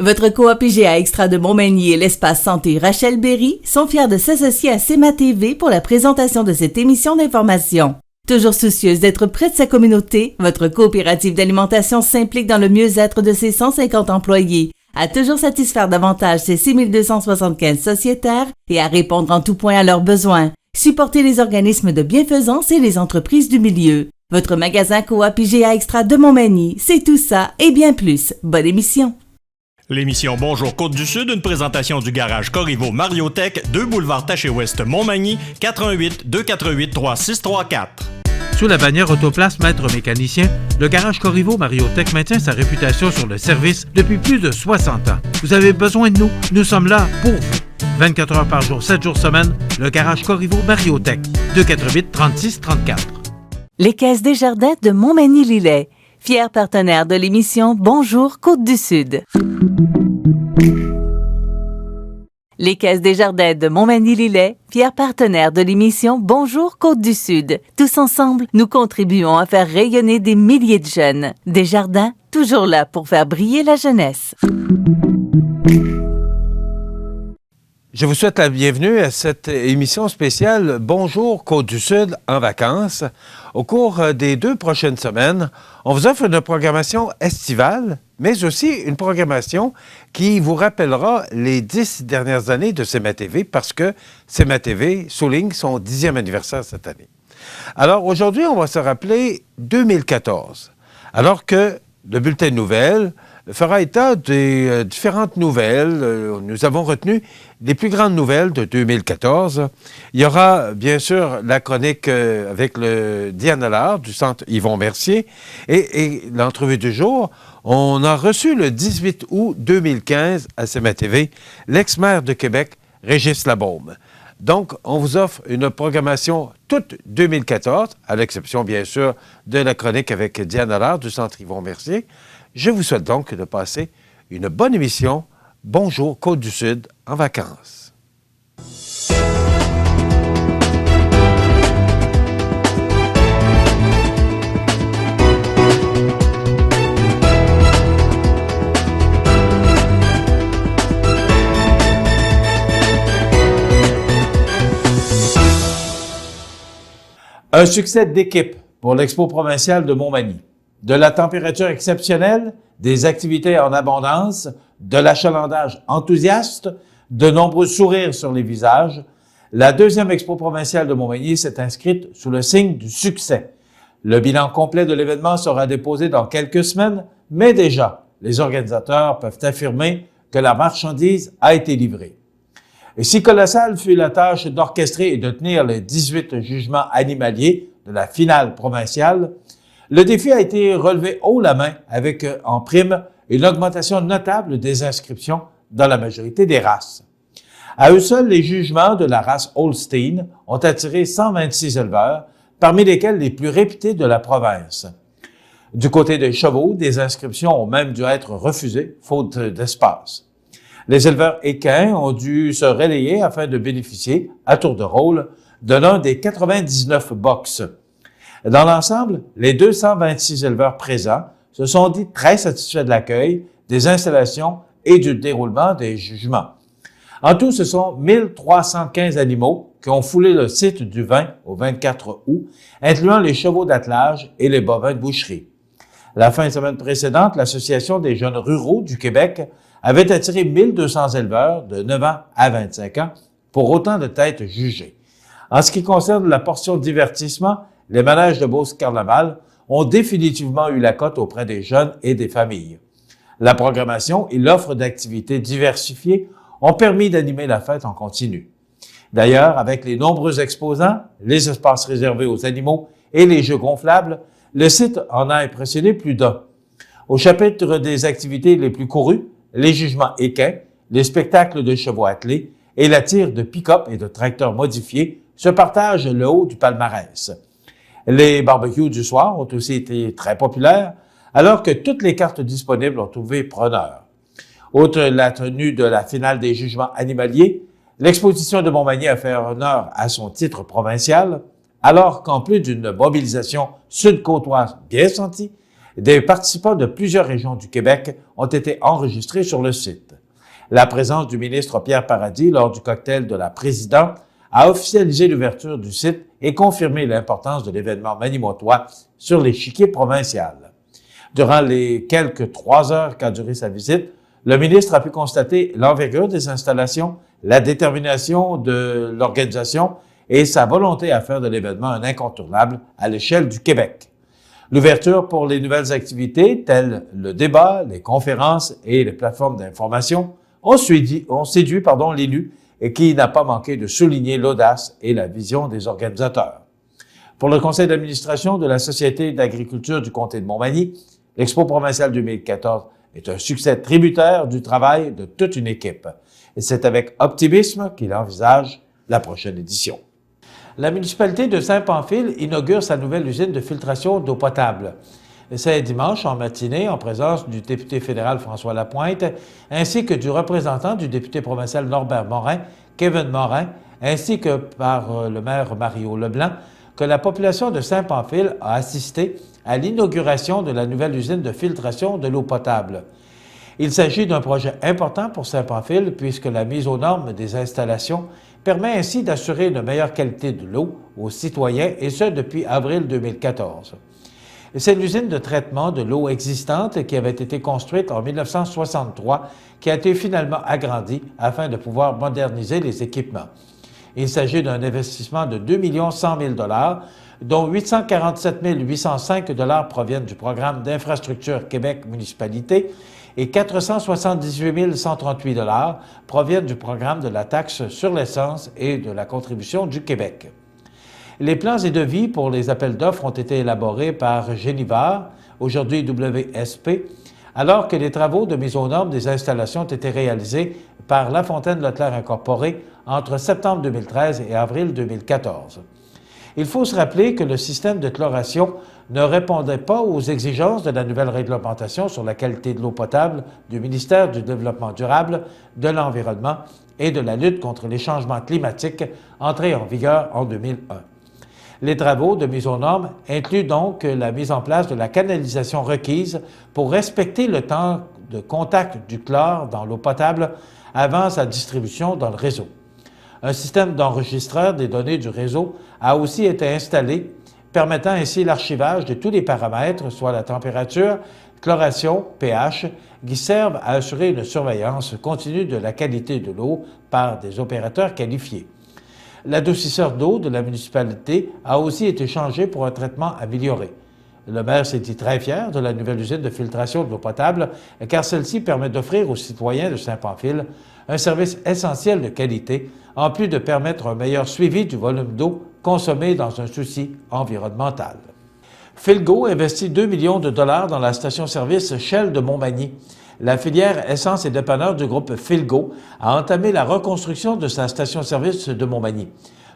Votre coop IGA Extra de Montmagny et l'espace santé Rachel Berry sont fiers de s'associer à CEMA TV pour la présentation de cette émission d'information. Toujours soucieuse d'être près de sa communauté, votre coopérative d'alimentation s'implique dans le mieux-être de ses 150 employés, à toujours satisfaire davantage ses 6275 sociétaires et à répondre en tout point à leurs besoins. Supportez les organismes de bienfaisance et les entreprises du milieu. Votre magasin coop IGA Extra de Montmagny, c'est tout ça et bien plus. Bonne émission! L'émission Bonjour Côte-du-Sud, une présentation du garage Corriveau Mariotech, 2 boulevard Taché-Ouest Montmagny, 418 248 3634. Sous la bannière Autoplace Maître Mécanicien, le garage Corriveau Mariotech maintient sa réputation sur le service depuis plus de 60 ans. Vous avez besoin de nous, nous sommes là pour vous. 24 heures par jour, 7 jours semaine, le garage Corriveau Mariotech, 248 36 34. Les Caisses Desjardins de Montmagny-Lillet, fiers partenaires de l'émission Bonjour Côte-du-Sud. Les Caisses Desjardins de Montmagny-Lillet, fiers partenaires de l'émission Bonjour Côte-du-Sud. Tous ensemble, nous contribuons à faire rayonner des milliers de jeunes. Desjardins, toujours là pour faire briller la jeunesse. Je vous souhaite la bienvenue à cette émission spéciale Bonjour Côte-du-Sud en vacances. Au cours des 2 prochaines semaines, on vous offre une programmation estivale, mais aussi une programmation qui vous rappellera les 10 dernières années de CEMA TV parce que CEMA TV souligne son 10e anniversaire cette année. Alors aujourd'hui, on va se rappeler 2014, alors que le bulletin de nouvelles fera état des différentes nouvelles. Nous avons retenu les plus grandes nouvelles de 2014. Il y aura bien sûr la chronique avec le Diane Allard du Centre Yvon Mercier et l'entrevue du jour. On a reçu le 18 août 2015 à CEMA TV l'ex-maire de Québec, Régis Labaume. Donc, on vous offre une programmation toute 2014, à l'exception bien sûr de la chronique avec Diane Allard du Centre Yvon Mercier. Je vous souhaite donc de passer une bonne émission. Bonjour Côte-du-Sud en vacances. Un succès d'équipe pour l'Expo provinciale de Montmagny. De la température exceptionnelle, des activités en abondance, de l'achalandage enthousiaste, de nombreux sourires sur les visages, la 2e Expo provinciale de Montmagny s'est inscrite sous le signe du succès. Le bilan complet de l'événement sera déposé dans quelques semaines, mais déjà, les organisateurs peuvent affirmer que la marchandise a été livrée. Et si colossale fut la tâche d'orchestrer et de tenir les 18 jugements animaliers de la finale provinciale, le défi a été relevé haut la main avec, en prime, une augmentation notable des inscriptions dans la majorité des races. À eux seuls, les jugements de la race Holstein ont attiré 126 éleveurs, parmi lesquels les plus réputés de la province. Du côté des chevaux, des inscriptions ont même dû être refusées, faute d'espace. Les éleveurs équins ont dû se relayer afin de bénéficier, à tour de rôle, de l'un des 99 box. Dans l'ensemble, les 226 éleveurs présents se sont dit très satisfaits de l'accueil, des installations et du déroulement des jugements. En tout, ce sont 1315 animaux qui ont foulé le site du 20 au 24 août, incluant les chevaux d'attelage et les bovins de boucherie. La fin de semaine précédente, l'Association des jeunes ruraux du Québec avait attiré 1200 éleveurs de 9 ans à 25 ans pour autant de têtes jugées. En ce qui concerne la portion divertissement, les manèges de Beauce Carnaval ont définitivement eu la cote auprès des jeunes et des familles. La programmation et l'offre d'activités diversifiées ont permis d'animer la fête en continu. D'ailleurs, avec les nombreux exposants, les espaces réservés aux animaux et les jeux gonflables, le site en a impressionné plus d'un. Au chapitre des activités les plus courues, les jugements équins, les spectacles de chevaux attelés et la tire de pick-up et de tracteurs modifiés se partagent le haut du palmarès. Les barbecues du soir ont aussi été très populaires, alors que toutes les cartes disponibles ont trouvé preneur. Outre la tenue de la finale des jugements animaliers, l'exposition de Montmagny a fait honneur à son titre provincial, alors qu'en plus d'une mobilisation sud-côtoise bien sentie, Des participants de plusieurs régions du Québec ont été enregistrés sur le site. La présence du ministre Pierre Paradis lors du cocktail de la présidente a officialisé l'ouverture du site et confirmé l'importance de l'événement manimotois sur l'échiquier provincial. Durant les quelques 3 heures qu'a duré sa visite, le ministre a pu constater l'envergure des installations, la détermination de l'organisation et sa volonté à faire de l'événement un incontournable à l'échelle du Québec. L'ouverture pour les nouvelles activités, telles le débat, les conférences et les plateformes d'information, ont séduit l'élu et qui n'a pas manqué de souligner l'audace et la vision des organisateurs. Pour le conseil d'administration de la Société d'agriculture du comté de Montmagny, l'Expo provinciale 2014 est un succès tributaire du travail de toute une équipe. Et c'est avec optimisme qu'il envisage la prochaine édition. La municipalité de Saint-Pamphile inaugure sa nouvelle usine de filtration d'eau potable. C'est dimanche en matinée en présence du député fédéral François Lapointe ainsi que du représentant du député provincial Norbert Morin, Kevin Morin, ainsi que par le maire Mario Leblanc, que la population de Saint-Pamphile a assisté à l'inauguration de la nouvelle usine de filtration de l'eau potable. Il s'agit d'un projet important pour Saint-Pamphile puisque la mise aux normes des installations permet ainsi d'assurer une meilleure qualité de l'eau aux citoyens, et ce depuis avril 2014. C'est l'usine de traitement de l'eau existante qui avait été construite en 1963 qui a été finalement agrandie afin de pouvoir moderniser les équipements. Il s'agit d'un investissement de 2 100 000 $, dont 847 805 $ proviennent du programme d'infrastructure Québec municipalité et 478 138 $ proviennent du programme de la taxe sur l'essence et de la contribution du Québec. Les plans et devis pour les appels d'offres ont été élaborés par Génivard, aujourd'hui WSP, alors que les travaux de mise aux normes des installations ont été réalisés par La Fontaine-Leclerc Incorporée entre septembre 2013 et avril 2014. Il faut se rappeler que le système de chloration ne répondait pas aux exigences de la nouvelle réglementation sur la qualité de l'eau potable du ministère du Développement durable, de l'Environnement et de la lutte contre les changements climatiques, entrée en vigueur en 2001. Les travaux de mise aux normes incluent donc la mise en place de la canalisation requise pour respecter le temps de contact du chlore dans l'eau potable avant sa distribution dans le réseau. Un système d'enregistreur des données du réseau a aussi été installé, permettant ainsi l'archivage de tous les paramètres, soit la température, chloration, pH, qui servent à assurer une surveillance continue de la qualité de l'eau par des opérateurs qualifiés. L'adoucisseur d'eau de la municipalité a aussi été changé pour un traitement amélioré. Le maire s'est dit très fier de la nouvelle usine de filtration de l'eau potable, car celle-ci permet d'offrir aux citoyens de Saint-Pamphile un service essentiel de qualité, en plus de permettre un meilleur suivi du volume d'eau consommé dans un souci environnemental. Philgo investit 2 millions de dollars dans la station-service Shell de Montmagny. La filière essence et dépanneur du groupe Philgo a entamé la reconstruction de sa station-service de Montmagny.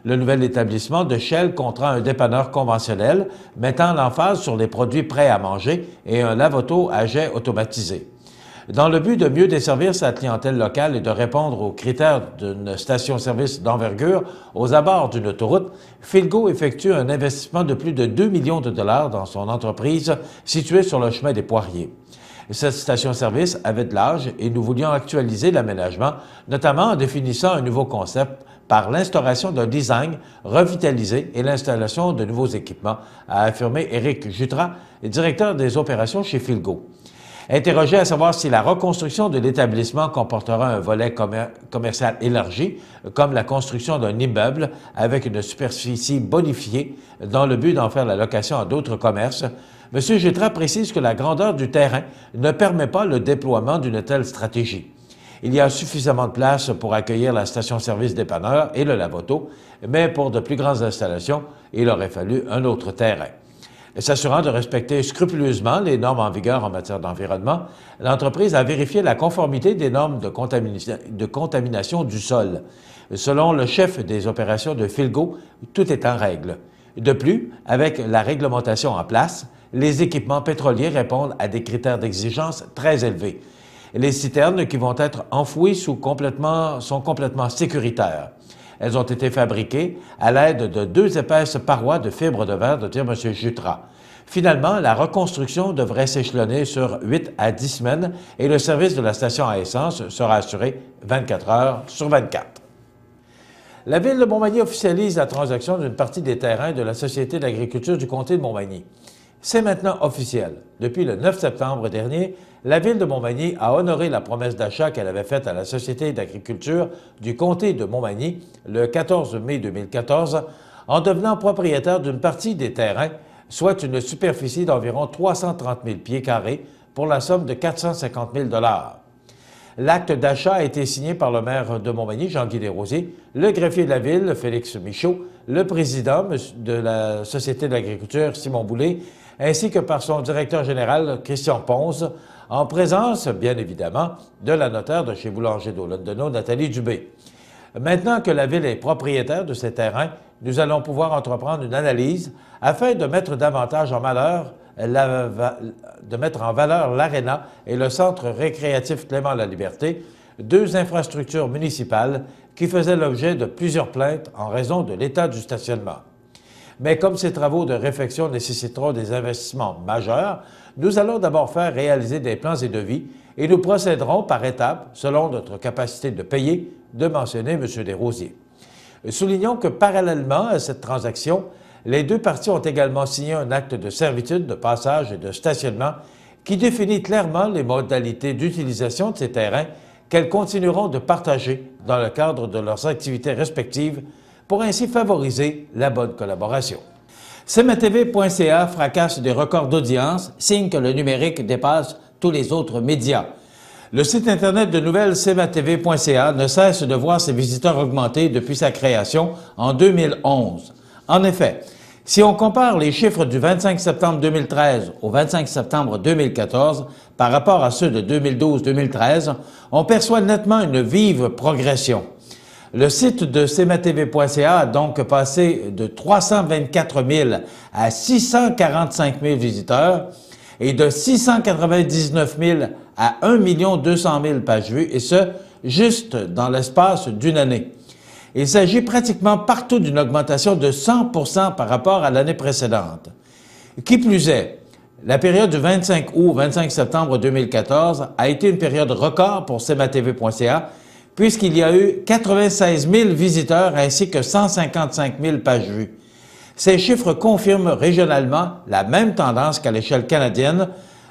Le nouvel établissement de Shell comprend un dépanneur conventionnel mettant l'emphase sur les produits prêts à manger et un lave-auto à jet automatisé. Dans le but de mieux desservir sa clientèle locale et de répondre aux critères d'une station-service d'envergure aux abords d'une autoroute, Philgo effectue un investissement de plus de 2 millions de dollars dans son entreprise située sur le chemin des Poiriers. Cette station-service avait de l'âge et nous voulions actualiser l'aménagement, notamment en définissant un nouveau concept par l'instauration d'un design revitalisé et l'installation de nouveaux équipements, a affirmé Éric Jutras, directeur des opérations chez Philgo. Interrogé à savoir si la reconstruction de l'établissement comportera un volet commercial élargi, comme la construction d'un immeuble avec une superficie bonifiée dans le but d'en faire la location à d'autres commerces, M. Jutras précise que la grandeur du terrain ne permet pas le déploiement d'une telle stratégie. Il y a suffisamment de place pour accueillir la station-service dépanneur et le lave-auto, mais pour de plus grandes installations, il aurait fallu un autre terrain. S'assurant de respecter scrupuleusement les normes en vigueur en matière d'environnement, l'entreprise a vérifié la conformité des normes de contamination du sol. Selon le chef des opérations de Philgo, tout est en règle. De plus, avec la réglementation en place, les équipements pétroliers répondent à des critères d'exigence très élevés. Les citernes qui vont être enfouies sont complètement sécuritaires. Elles ont été fabriquées à l'aide de 2 épaisses parois de fibre de verre, de dire M. Jutras. Finalement, la reconstruction devrait s'échelonner sur 8 à 10 semaines et le service de la station à essence sera assuré 24 heures sur 24. La Ville de Montmagny officialise la transaction d'une partie des terrains de la Société d'agriculture du comté de Montmagny. C'est maintenant officiel. Depuis le 9 septembre dernier, la Ville de Montmagny a honoré la promesse d'achat qu'elle avait faite à la Société d'agriculture du comté de Montmagny le 14 mai 2014 en devenant propriétaire d'une partie des terrains, soit une superficie d'environ 330 000 pieds carrés pour la somme de 450 000 $. L'acte d'achat a été signé par le maire de Montmagny, Jean-Guy Desrosiers, le greffier de la Ville, Félix Michaud, le président de la Société d'agriculture, Simon Boulay, ainsi que par son directeur général, Christian Ponce, en présence, bien évidemment, de la notaire de chez Boulanger d'Au-Londonneau, Nathalie Dubé. Maintenant que la Ville est propriétaire de ces terrains, nous allons pouvoir entreprendre une analyse afin de mettre davantage en valeur l'Aréna et le Centre récréatif Clément-la-Liberté, deux infrastructures municipales qui faisaient l'objet de plusieurs plaintes en raison de l'état du stationnement. Mais comme ces travaux de réfection nécessiteront des investissements majeurs, nous allons d'abord faire réaliser des plans et devis et nous procéderons par étapes selon notre capacité de payer, de mentionner M. Desrosiers. Soulignons que parallèlement à cette transaction, les deux parties ont également signé un acte de servitude de passage et de stationnement qui définit clairement les modalités d'utilisation de ces terrains qu'elles continueront de partager dans le cadre de leurs activités respectives pour ainsi favoriser la bonne collaboration. CMATV.ca fracasse des records d'audience, signe que le numérique dépasse tous les autres médias. Le site Internet de nouvelles CMATV.ca ne cesse de voir ses visiteurs augmenter depuis sa création en 2011. En effet, si on compare les chiffres du 25 septembre 2013 au 25 septembre 2014 par rapport à ceux de 2012-2013, on perçoit nettement une vive progression. Le site de CMATV.ca a donc passé de 324 000 à 645 000 visiteurs et de 699 000 à 1 200 000 pages vues, et ce, juste dans l'espace d'une année. Il s'agit pratiquement partout d'une augmentation de 100 % par rapport à l'année précédente. Qui plus est, la période du 25 août au 25 septembre 2014 a été une période record pour CMATV.ca, puisqu'il y a eu 96 000 visiteurs ainsi que 155 000 pages vues. Ces chiffres confirment régionalement la même tendance qu'à l'échelle canadienne,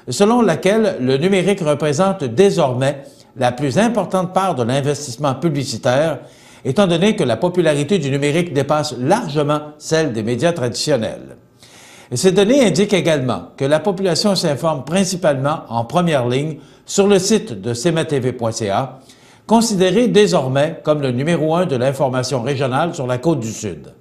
selon laquelle le numérique représente désormais la plus importante part de l'investissement publicitaire, étant donné que la popularité du numérique dépasse largement celle des médias traditionnels. Ces données indiquent également que la population s'informe principalement en première ligne sur le site de CMATV.ca, considéré désormais comme le numéro 1 de l'information régionale sur la Côte-du-Sud.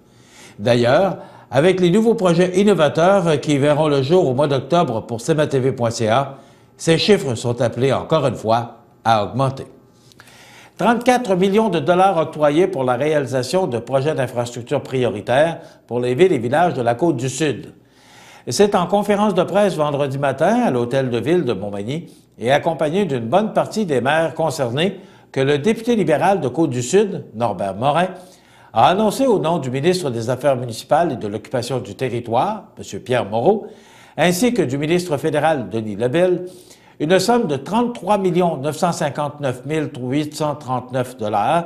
D'ailleurs, avec les nouveaux projets innovateurs qui verront le jour au mois d'octobre pour CMATV.ca, ces chiffres sont appelés encore une fois à augmenter. 34 millions de dollars octroyés pour la réalisation de projets d'infrastructures prioritaires pour les villes et villages de la Côte-du-Sud. C'est en conférence de presse vendredi matin à l'Hôtel de Ville de Montmagny et accompagné d'une bonne partie des maires concernés que le député libéral de Côte-du-Sud, Norbert Morin, a annoncé au nom du ministre des Affaires municipales et de l'Occupation du territoire, M. Pierre Moreau, ainsi que du ministre fédéral Denis Lebel, une somme de 33 959 839 $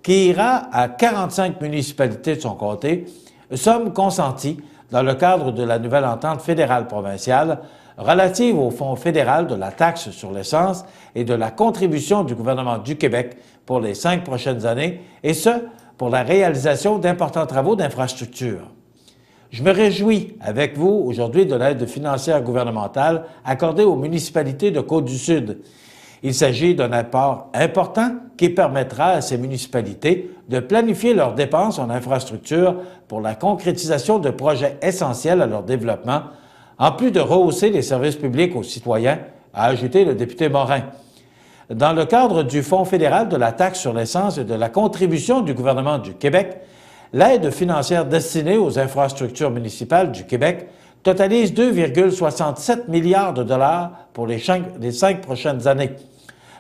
qui ira à 45 municipalités de son comté, somme consentie dans le cadre de la nouvelle entente fédérale-provinciale relative au Fonds fédéral de la taxe sur l'essence et de la contribution du gouvernement du Québec pour les 5 prochaines années, et ce, pour la réalisation d'importants travaux d'infrastructure. Je me réjouis avec vous aujourd'hui de l'aide financière gouvernementale accordée aux municipalités de Côte-du-Sud. Il s'agit d'un apport important qui permettra à ces municipalités de planifier leurs dépenses en infrastructure pour la concrétisation de projets essentiels à leur développement, en plus de rehausser les services publics aux citoyens, a ajouté le député Morin. Dans le cadre du Fonds fédéral de la taxe sur l'essence et de la contribution du gouvernement du Québec, l'aide financière destinée aux infrastructures municipales du Québec totalise 2,67 milliards de dollars pour les 5 prochaines années.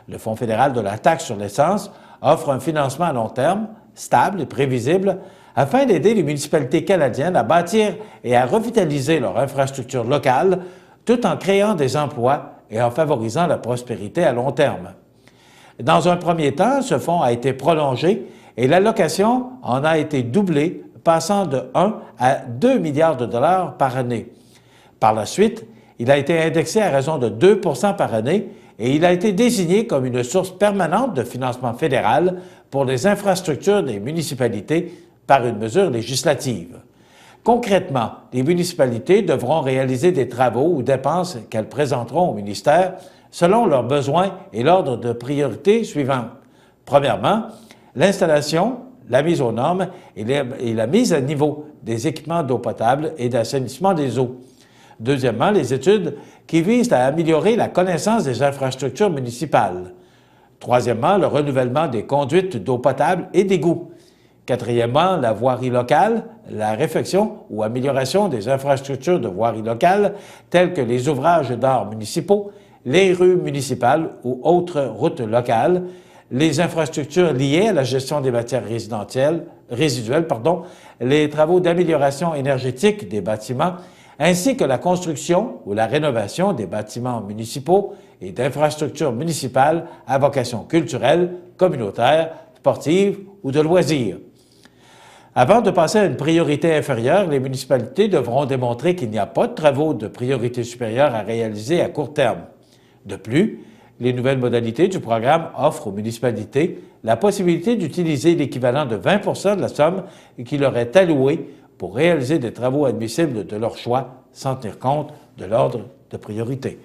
Le Fonds fédéral de la taxe sur l'essence offre un financement à long terme, stable et prévisible, afin d'aider les municipalités canadiennes à bâtir et à revitaliser leur infrastructure locale tout en créant des emplois et en favorisant la prospérité à long terme. Dans un premier temps, ce fonds a été prolongé et l'allocation en a été doublée, passant de 1 à 2 milliards de dollars par année. Par la suite, il a été indexé à raison de 2 % par année et il a été désigné comme une source permanente de financement fédéral pour les infrastructures des municipalités par une mesure législative. Concrètement, les municipalités devront réaliser des travaux ou dépenses qu'elles présenteront au ministère selon leurs besoins et l'ordre de priorité suivant. Premièrement, l'installation, la mise aux normes et la mise à niveau des équipements d'eau potable et d'assainissement des eaux. Deuxièmement, les études qui visent à améliorer la connaissance des infrastructures municipales. Troisièmement, le renouvellement des conduites d'eau potable et d'égouts. Quatrièmement, la voirie locale, la réfection ou amélioration des infrastructures de voirie locale, telles que les ouvrages d'art municipaux, les rues municipales ou autres routes locales, les infrastructures liées à la gestion des matières résiduelles, les travaux d'amélioration énergétique des bâtiments, ainsi que la construction ou la rénovation des bâtiments municipaux et d'infrastructures municipales à vocation culturelle, communautaire, sportive ou de loisirs. Avant de passer à une priorité inférieure, les municipalités devront démontrer qu'il n'y a pas de travaux de priorité supérieure à réaliser à court terme. De plus, les nouvelles modalités du programme offrent aux municipalités la possibilité d'utiliser l'équivalent de 20 % de la somme qui leur est allouée pour réaliser des travaux admissibles de leur choix sans tenir compte de l'ordre de priorité.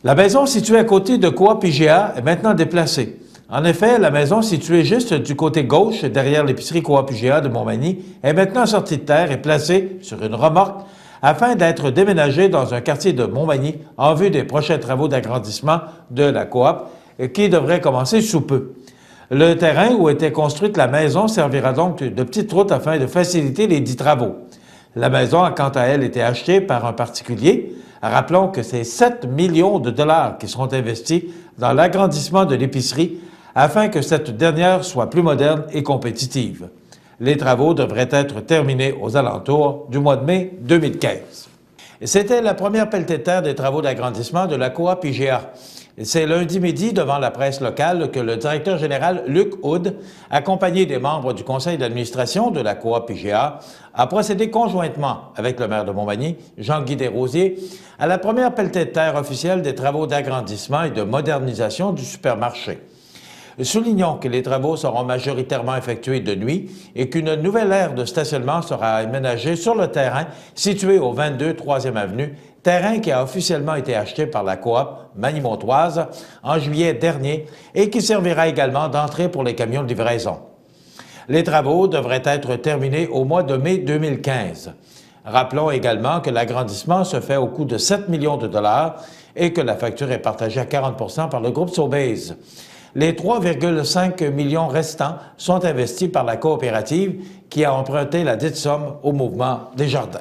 La maison située à côté de Coop IGA est maintenant déplacée. En effet, la maison située juste du côté gauche, derrière l'épicerie Coop IGA de Montmagny, est maintenant sortie de terre et placée sur une remorque afin d'être déménagée dans un quartier de Montmagny en vue des prochains travaux d'agrandissement de la Coop qui devraient commencer sous peu. Le terrain où était construite la maison servira donc de petite route afin de faciliter les dits travaux. La maison a quant à elle été achetée par un particulier. Rappelons que c'est 7 millions de dollars qui seront investis dans l'agrandissement de l'épicerie afin que cette dernière soit plus moderne et compétitive. Les travaux devraient être terminés aux alentours du mois de mai 2015. C'était la première pelletée de terre des travaux d'agrandissement de la Coop IGA. C'est lundi midi, devant la presse locale, que le directeur général Luc Hood, accompagné des membres du conseil d'administration de la Coop IGA, a procédé conjointement avec le maire de Montmagny, Jean-Guy Desrosiers, à la première pelletée de terre officielle des travaux d'agrandissement et de modernisation du supermarché. Soulignons que les travaux seront majoritairement effectués de nuit et qu'une nouvelle aire de stationnement sera aménagée sur le terrain situé au 22 3e Avenue, terrain qui a officiellement été acheté par la Coop Magny-Montoise en juillet dernier et qui servira également d'entrée pour les camions de livraison. Les travaux devraient être terminés au mois de mai 2015. Rappelons également que l'agrandissement se fait au coût de 7 millions de dollars et que la facture est partagée à 40 % par le groupe Sobeys. Les 3,5 millions restants sont investis par la coopérative qui a emprunté la dite somme au mouvement Desjardins.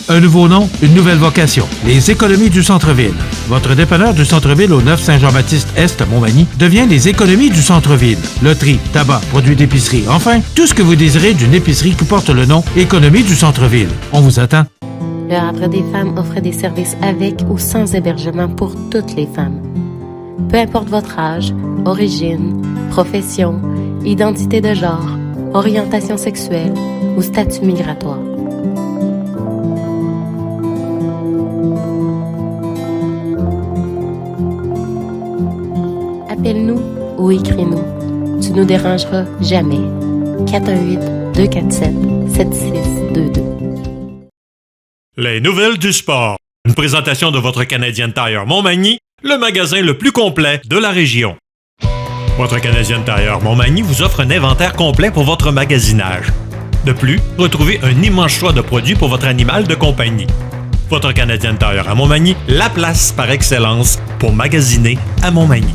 Un nouveau nom, une nouvelle vocation. Les économies du centre-ville. Votre dépanneur du centre-ville au 9 Saint-Jean-Baptiste-Est à Montmagny devient les économies du centre-ville. Loterie, tabac, produits d'épicerie, enfin, tout ce que vous désirez d'une épicerie qui porte le nom Économie du centre-ville. On vous attend. Le Havre des femmes offre des services avec ou sans hébergement pour toutes les femmes. Peu importe votre âge, origine, profession, identité de genre, orientation sexuelle ou statut migratoire. Appelle-nous ou écris-nous. Tu nous dérangeras jamais. 418-247-7622. Les nouvelles du sport. Une présentation de votre Canadian Tire Montmagny, le magasin le plus complet de la région. Votre Canadian Tire Montmagny vous offre un inventaire complet pour votre magasinage. De plus, retrouvez un immense choix de produits pour votre animal de compagnie. Votre Canadian Tire à Montmagny, la place par excellence pour magasiner à Montmagny.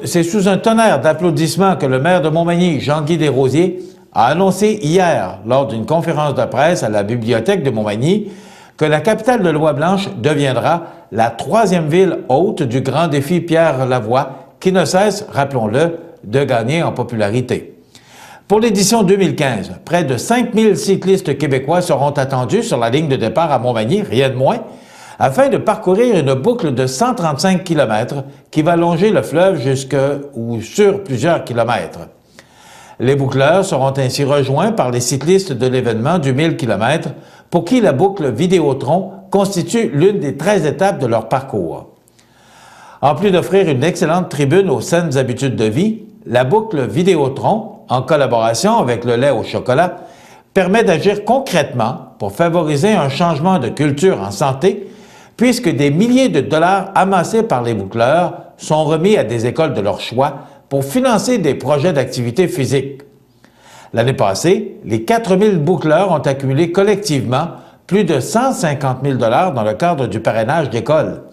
C'est sous un tonnerre d'applaudissements que le maire de Montmagny, Jean-Guy Desrosiers, a annoncé hier, lors d'une conférence de presse à la bibliothèque de Montmagny, que la capitale de Loi-Blanche deviendra la 3e ville hôte du grand défi Pierre Lavoie, qui ne cesse, rappelons-le, de gagner en popularité. Pour l'édition 2015, près de 5000 cyclistes québécois seront attendus sur la ligne de départ à Montmagny, rien de moins, afin de parcourir une boucle de 135 km qui va longer le fleuve jusque ou sur plusieurs kilomètres. Les boucleurs seront ainsi rejoints par les cyclistes de l'événement du 1000 km pour qui la boucle Vidéotron constitue l'une des 13 étapes de leur parcours. En plus d'offrir une excellente tribune aux saines habitudes de vie, la boucle Vidéotron, en collaboration avec le lait au chocolat, permet d'agir concrètement pour favoriser un changement de culture en santé, puisque des milliers de dollars amassés par les boucleurs sont remis à des écoles de leur choix pour financer des projets d'activité physique. L'année passée, les 4000 boucleurs ont accumulé collectivement plus de 150 000 $ dans le cadre du parrainage d'école.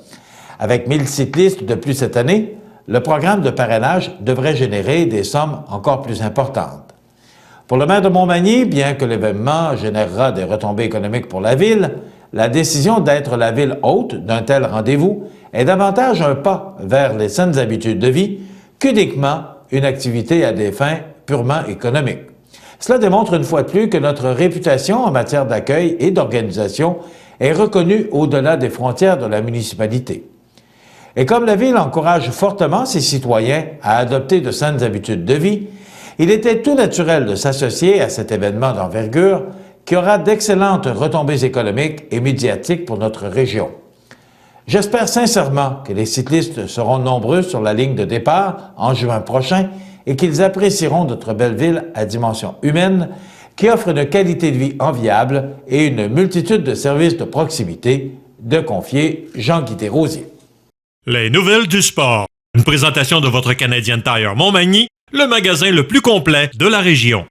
Avec 1000 cyclistes de plus cette année, le programme de parrainage devrait générer des sommes encore plus importantes. Pour le maire de Montmagny, bien que l'événement générera des retombées économiques pour la ville, la décision d'être la ville hôte d'un tel rendez-vous est davantage un pas vers les saines habitudes de vie qu'uniquement une activité à des fins purement économiques. Cela démontre une fois de plus que notre réputation en matière d'accueil et d'organisation est reconnue au-delà des frontières de la municipalité. Et comme la Ville encourage fortement ses citoyens à adopter de saines habitudes de vie, il était tout naturel de s'associer à cet événement d'envergure qui aura d'excellentes retombées économiques et médiatiques pour notre région. J'espère sincèrement que les cyclistes seront nombreux sur la ligne de départ en juin prochain et qu'ils apprécieront notre belle ville à dimension humaine qui offre une qualité de vie enviable et une multitude de services de proximité, de confier Jean-Guy Desrosiers. Les nouvelles du sport. Une présentation de votre Canadian Tire Montmagny, le magasin le plus complet de la région.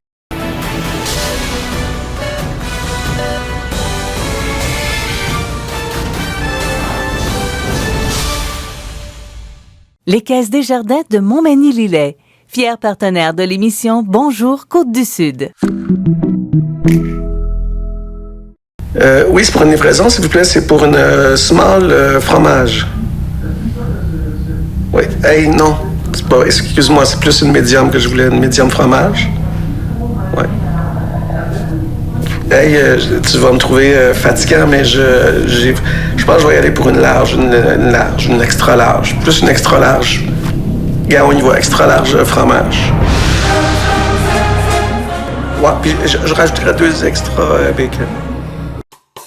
Les Caisses Desjardins de Montmagny-Lillet, fier partenaire de l'émission Bonjour Côte-du-Sud. Oui, c'est pour une livraison, s'il vous plaît. C'est pour une small fromage. Oui. Hey, non. C'est pas, excuse-moi, c'est plus une médium que je voulais. Une médium fromage. Oui. Hey, tu vas me trouver fatigant, mais je pense que je vais y aller pour une large, une extra large. Plus une extra large. Gars, on y va, extra large fromage. Ouais, puis je rajouterai 2 extra bacon.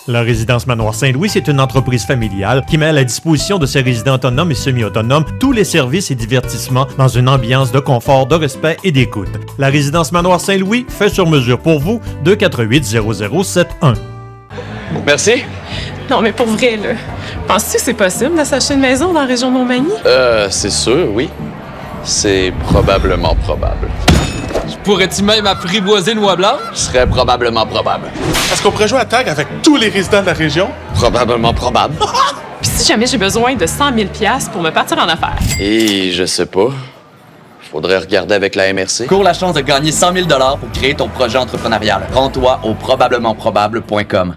La résidence Manoir Saint-Louis, c'est une entreprise familiale qui met à la disposition de ses résidents autonomes et semi-autonomes tous les services et divertissements dans une ambiance de confort, de respect et d'écoute. La résidence Manoir Saint-Louis fait sur mesure pour vous, 248-0071. Merci. Non, mais pour vrai, là, penses-tu que c'est possible de s'acheter une maison dans la région de Montmagny? C'est sûr, oui. C'est probablement probable. Pourrais-tu même apprivoiser une oie blanche? Ce serait probablement probable. Est-ce qu'on pourrait jouer à tag avec tous les résidents de la région? Probablement probable. Puis si jamais j'ai besoin de 100 000 $ pour me partir en affaires? Et je sais pas. Faudrait regarder avec la MRC. Cours la chance de gagner 100 000 $ pour créer ton projet entrepreneurial. Rends-toi au probablementprobable.com.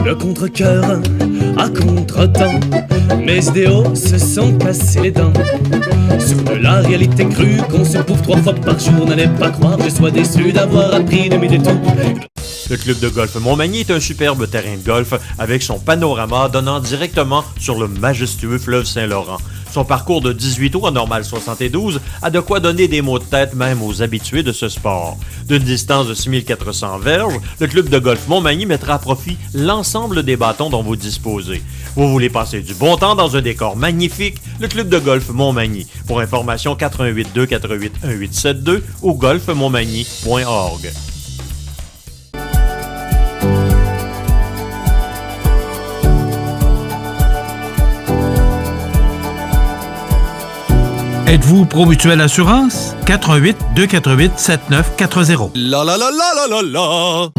Le contre-cœur à contre-temps, mes idéaux se sont cassés les dents. Sur de la réalité crue qu'on se bouffe 3 fois par jour, n'allez pas croire que je sois déçu d'avoir appris de mes détours. Le club de golf Montmagny est un superbe terrain de golf avec son panorama donnant directement sur le majestueux fleuve Saint-Laurent. Son parcours de 18 trous en normal 72 a de quoi donner des maux de tête même aux habitués de ce sport. D'une distance de 6400 verges, le club de golf Montmagny mettra à profit l'ensemble des bâtons dont vous disposez. Vous voulez passer du bon temps dans un décor magnifique? Le club de golf Montmagny. Pour information, 418 248 1872 ou golfmontmagny.org. Êtes-vous Promutuelle Assurance? 418 248 7940. La la la la la la la!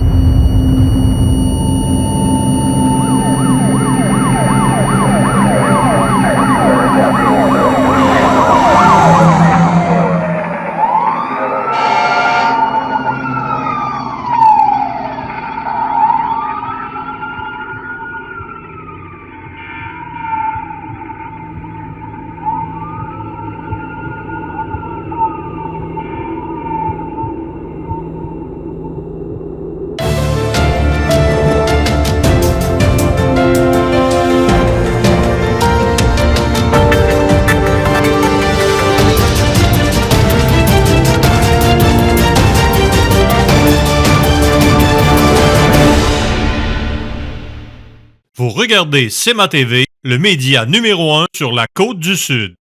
regardez CEMA TV, le média numéro 1 sur la Côte-du-Sud.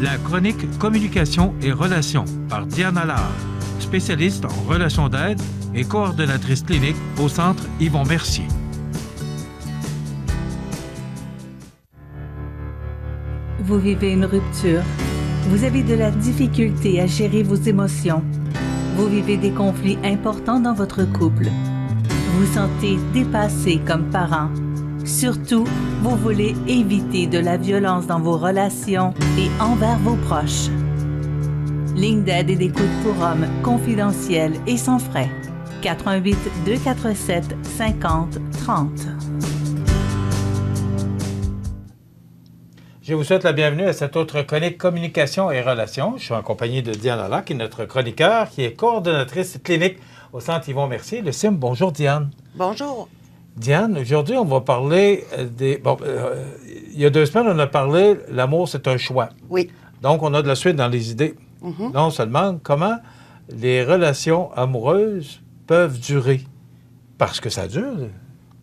La chronique Communication et relations par Diane Allard, spécialiste en relations d'aide et coordonnatrice clinique au Centre Yvon Mercier. Vous vivez une rupture. Vous avez de la difficulté à gérer vos émotions. Vous vivez des conflits importants dans votre couple. Vous vous sentez dépassé comme parent. Surtout, vous voulez éviter de la violence dans vos relations et envers vos proches. Ligne d'aide et d'écoute pour hommes confidentielle et sans frais. 88 247 50 30. Je vous souhaite la bienvenue à cette autre chronique Communication et relations. Je suis en compagnie de Diane Allard, qui est notre chroniqueur, qui est coordonnatrice clinique au Centre Yvon Mercier, le CIM. Bonjour, Diane. Bonjour. Diane, aujourd'hui, on va parler des... Bon, il y a 2 semaines, on a parlé « L'amour, c'est un choix ». Oui. Donc, on a de la suite dans les idées. Mm-hmm. Là, on se demande comment les relations amoureuses peuvent durer. Parce que ça dure.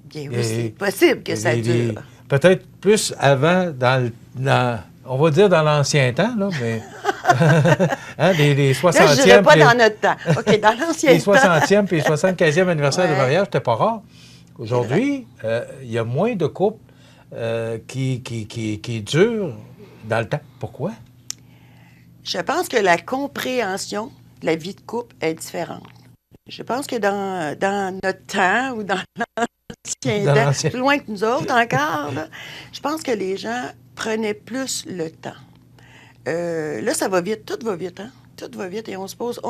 Bien oui, c'est possible que ça dure. Peut-être plus avant, on va dire dans l'ancien temps, là, mais... hein, les 60e... Là, je dirais pas dans notre temps. OK, dans l'ancien temps. Les 60e puis les 75e anniversaires de mariage, c'était pas rare. Aujourd'hui, il y a moins de couples qui durent dans le temps. Pourquoi? Je pense que la compréhension de la vie de couple est différente. Je pense que dans notre temps ou dans l'ancien temps, plus loin que nous autres encore, là, je pense que les gens prenaient plus le temps. Là, ça va vite, tout va vite, hein? Tout va vite et on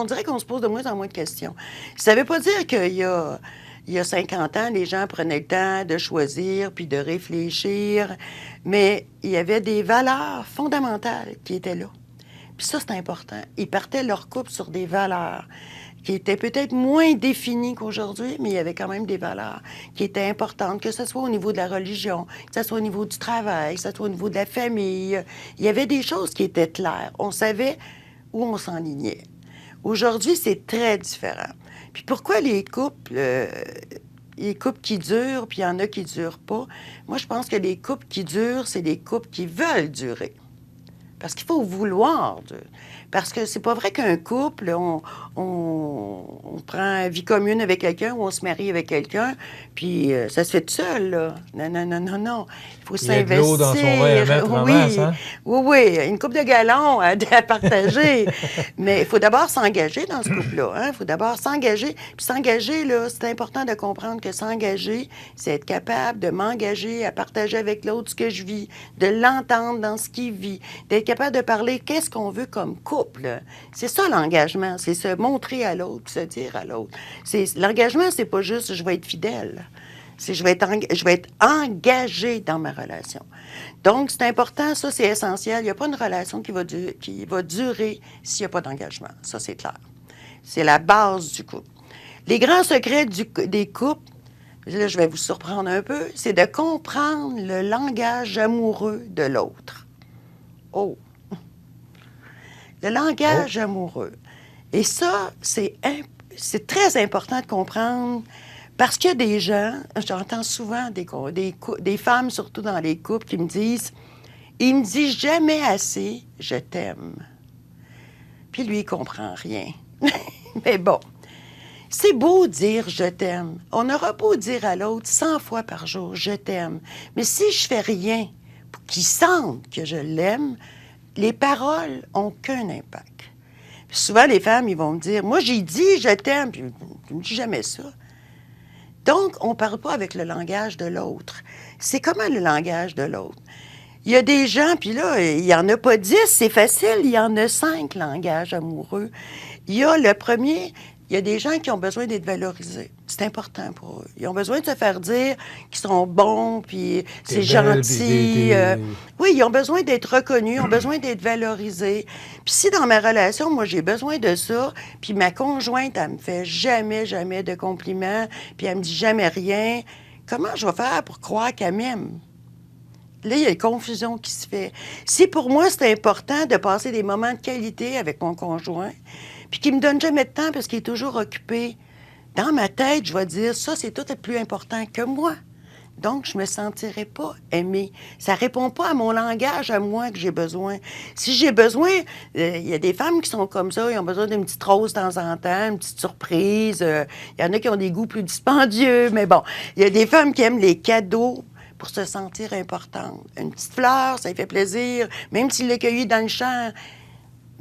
dirait qu'on se pose de moins en moins de questions. Ça ne veut pas dire qu'il y a 50 ans, les gens prenaient le temps de choisir puis de réfléchir, mais il y avait des valeurs fondamentales qui étaient là. Puis ça, c'est important. Ils partaient leur couple sur des valeurs qui étaient peut-être moins définies qu'aujourd'hui, mais il y avait quand même des valeurs qui étaient importantes, que ce soit au niveau de la religion, que ce soit au niveau du travail, que ce soit au niveau de la famille. Il y avait des choses qui étaient claires. On savait où on s'enlignait. Aujourd'hui, c'est très différent. Puis pourquoi les couples qui durent, puis il y en a qui ne durent pas? Moi, je pense que les couples qui durent, c'est des couples qui veulent durer. Parce qu'il faut vouloir durer. Parce que c'est pas vrai qu'un couple, on prend vie commune avec quelqu'un ou on se marie avec quelqu'un, puis ça se fait tout seul, là. Non. Il faut s'investir. Il y a de l'eau dans son vin à mettre en masse, hein? Oui. Une coupe de gallons à partager. Mais il faut d'abord s'engager dans ce couple-là. Hein? Il faut d'abord s'engager. Puis s'engager, là, c'est important de comprendre que s'engager, c'est être capable de m'engager à partager avec l'autre ce que je vis, de l'entendre dans ce qu'il vit, d'être capable de parler qu'est-ce qu'on veut comme couple. C'est ça l'engagement, c'est se montrer à l'autre, se dire à l'autre. L'engagement, c'est pas juste je vais être fidèle, c'est je vais être engagé dans ma relation. Donc, c'est important, ça, c'est essentiel. Il n'y a pas une relation qui va durer s'il n'y a pas d'engagement. Ça, c'est clair. C'est la base du couple. Les grands secrets des couples, là, je vais vous surprendre un peu, c'est de comprendre le langage amoureux de l'autre. Oh! Le langage amoureux. Et ça, c'est très important de comprendre parce qu'il y a des gens, j'entends souvent des femmes, surtout dans les couples, qui me disent « Il me dit jamais assez « je t'aime ». Puis lui, il comprend rien. Mais bon, c'est beau dire « je t'aime ». On aura beau dire à l'autre 100 fois par jour « je t'aime ». Mais si je fais rien pour qu'il sente que je l'aime, les paroles n'ont qu'un impact. Puis souvent, les femmes, ils vont me dire, moi, j'ai dit, je t'aime, puis je ne dis jamais ça. Donc, on ne parle pas avec le langage de l'autre. C'est comment le langage de l'autre? Il y a des gens, puis là, il n'y en a pas 10, c'est facile, il y en a 5 langages amoureux. Il y a le premier, il y a des gens qui ont besoin d'être valorisés. C'est important pour eux. Ils ont besoin de se faire dire qu'ils sont bons, puis c'est gentil. Oui, ils ont besoin d'être reconnus, ils ont besoin d'être valorisés. Puis si dans ma relation, moi, j'ai besoin de ça, puis ma conjointe, elle me fait jamais de compliments, puis elle me dit jamais rien, comment je vais faire pour croire qu'elle m'aime? Là, il y a une confusion qui se fait. Si pour moi, c'est important de passer des moments de qualité avec mon conjoint, puis qu'il ne me donne jamais de temps parce qu'il est toujours occupé, dans ma tête, je vais dire, ça, c'est tout le plus important que moi. Donc, je me sentirais pas aimée. Ça répond pas à mon langage, à moi, que j'ai besoin. Si j'ai besoin, il y a des femmes qui sont comme ça, ils ont besoin d'une petite rose de temps en temps, une petite surprise. Il y en a qui ont des goûts plus dispendieux, mais bon. Il y a des femmes qui aiment les cadeaux pour se sentir importante. Une petite fleur, ça lui fait plaisir, même s'il l'a cueillie dans le champ.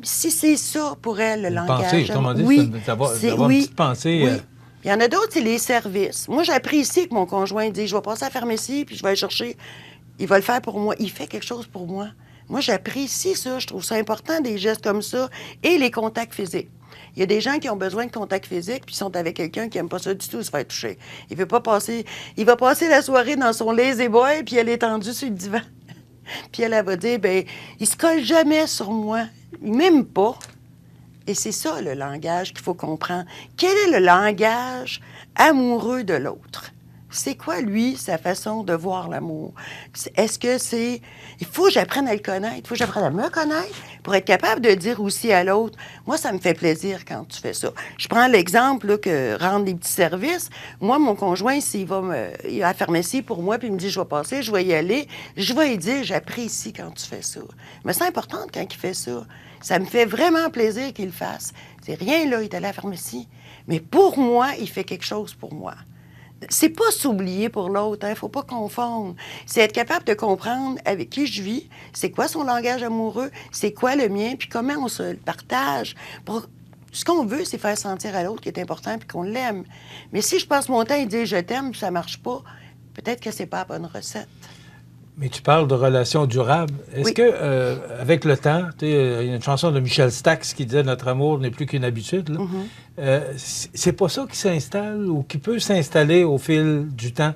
Si c'est ça pour elle, le langage... Pensée, autrement dit, oui, d'avoir une petite pensée... Oui. Il y en a d'autres, c'est les services. Moi, j'apprécie que mon conjoint dise, je vais passer à la pharmacie, puis je vais aller chercher. Il va le faire pour moi. Il fait quelque chose pour moi. Moi, j'apprécie ça. Je trouve ça important, des gestes comme ça. Et les contacts physiques. Il y a des gens qui ont besoin de contacts physiques, puis ils sont avec quelqu'un qui n'aime pas ça du tout, se faire toucher. Il va passer la soirée dans son lazy boy, puis elle est tendue sur le divan. Puis elle va dire, bien, il se colle jamais sur moi. Il m'aime pas. Et c'est ça, le langage qu'il faut comprendre. Quel est le langage amoureux de l'autre? C'est quoi, lui, sa façon de voir l'amour? Est-ce que c'est... Il faut que j'apprenne à le connaître. Il faut que j'apprenne à me connaître pour être capable de dire aussi à l'autre, moi, ça me fait plaisir quand tu fais ça. Je prends l'exemple là, que rendre des petits services. Moi, mon conjoint, s'il va il a la pharmacie pour moi, puis il me dit, je vais passer, je vais y aller, je vais lui dire, j'apprécie quand tu fais ça. Mais c'est important quand il fait ça. Ça me fait vraiment plaisir qu'il le fasse. C'est rien, là, il est allé à la pharmacie. Mais pour moi, il fait quelque chose pour moi. C'est pas s'oublier pour l'autre, hein, faut pas confondre. C'est être capable de comprendre avec qui je vis, c'est quoi son langage amoureux, c'est quoi le mien, puis comment on se le partage. Ce qu'on veut, c'est faire sentir à l'autre qui est important puis qu'on l'aime. Mais si je passe mon temps à dire « je t'aime » puis ça marche pas, peut-être que c'est pas la bonne recette. Mais tu parles de relations durables. Est-ce que, avec le temps, il y a une chanson de Michel Stax qui disait « Notre amour n'est plus qu'une habitude ». C'est pas ça qui s'installe ou qui peut s'installer au fil du temps.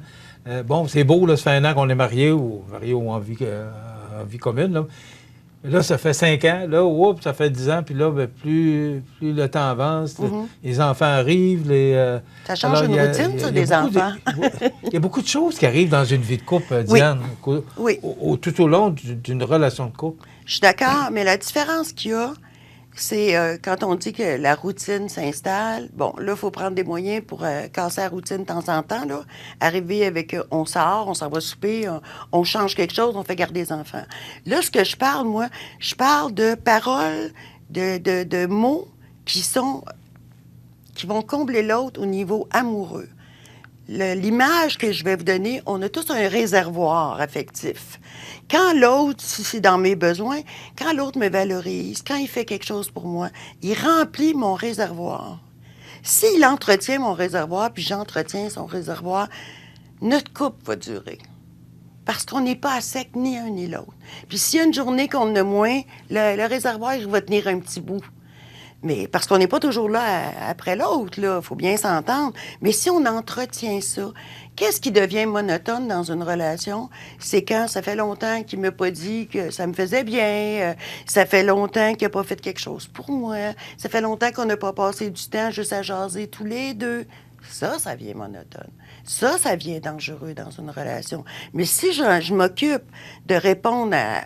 Bon, c'est beau, là, ça fait 1 an qu'on est mariés ou en vie commune. Là. Là, ça fait 5 ans. Là, ça fait 10 ans. Puis là, ben, plus le temps avance, les enfants arrivent. Ça change une routine, ça, des enfants. Il y a beaucoup de choses qui arrivent dans une vie de couple, Diane, tout au long d'une relation de couple. Je suis d'accord, mais la différence qu'il y a, c'est quand on dit que la routine s'installe, bon, là, il faut prendre des moyens pour casser la routine de temps en temps, là. Arriver avec, on sort, on s'en va souper, on change quelque chose, on fait garder les enfants. Là, ce que je parle, moi, je parle de paroles, de mots qui vont combler l'autre au niveau amoureux. L'image que je vais vous donner, on a tous un réservoir affectif. Quand l'autre, si c'est dans mes besoins, quand l'autre me valorise, quand il fait quelque chose pour moi, il remplit mon réservoir. S'il entretient mon réservoir, puis j'entretiens son réservoir, notre couple va durer. Parce qu'on n'est pas à sec ni un ni l'autre. Puis s'il y a une journée qu'on en a moins, le réservoir, il va tenir un petit bout. Mais parce qu'on n'est pas toujours là après l'autre, là, faut bien s'entendre. Mais si on entretient ça, qu'est-ce qui devient monotone dans une relation? C'est quand ça fait longtemps qu'il ne m'a pas dit que ça me faisait bien, ça fait longtemps qu'il n'a pas fait quelque chose pour moi, ça fait longtemps qu'on n'a pas passé du temps juste à jaser tous les deux. Ça vient monotone. Ça vient dangereux dans une relation. Mais si je m'occupe de répondre à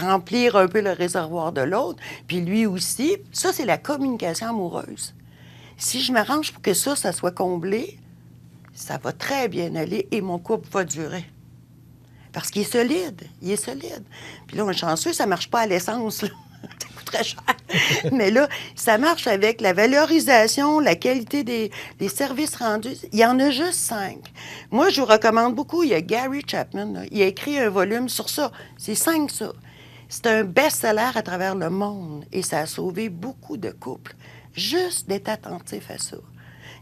remplir un peu le réservoir de l'autre, puis lui aussi, ça, c'est la communication amoureuse. Si je m'arrange pour que ça soit comblé, ça va très bien aller et mon couple va durer. Parce qu'il est solide, Puis là, on est chanceux, ça marche pas à l'essence, là. Ça coûte très cher. Mais là, ça marche avec la valorisation, la qualité des services rendus. Il y en a juste 5. Moi, je vous recommande beaucoup. Il y a Gary Chapman, là. Il a écrit un volume sur ça. C'est 5, ça. C'est un best-seller à travers le monde et ça a sauvé beaucoup de couples. Juste d'être attentif à ça.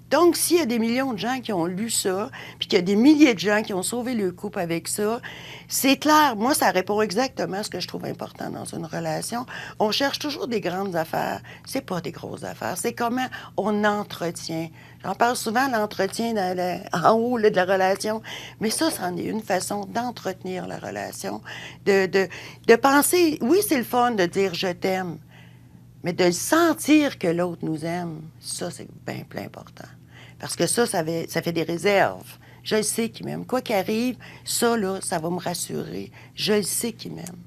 Donc, s'il y a des millions de gens qui ont lu ça, puis qu'il y a des milliers de gens qui ont sauvé le couple avec ça, c'est clair. Moi, ça répond exactement à ce que je trouve important dans une relation. On cherche toujours des grandes affaires. C'est pas des grosses affaires. C'est comment on entretient. J'en parle souvent, l'entretien en haut là, de la relation. Mais ça, c'en est une façon d'entretenir la relation. De penser, oui, c'est le fun de dire « je t'aime », mais de sentir que l'autre nous aime, ça, c'est bien plus important. Parce que ça fait des réserves. Je le sais qu'il m'aime. Quoi qu'il arrive, ça, là, ça va me rassurer. Je le sais qu'il m'aime.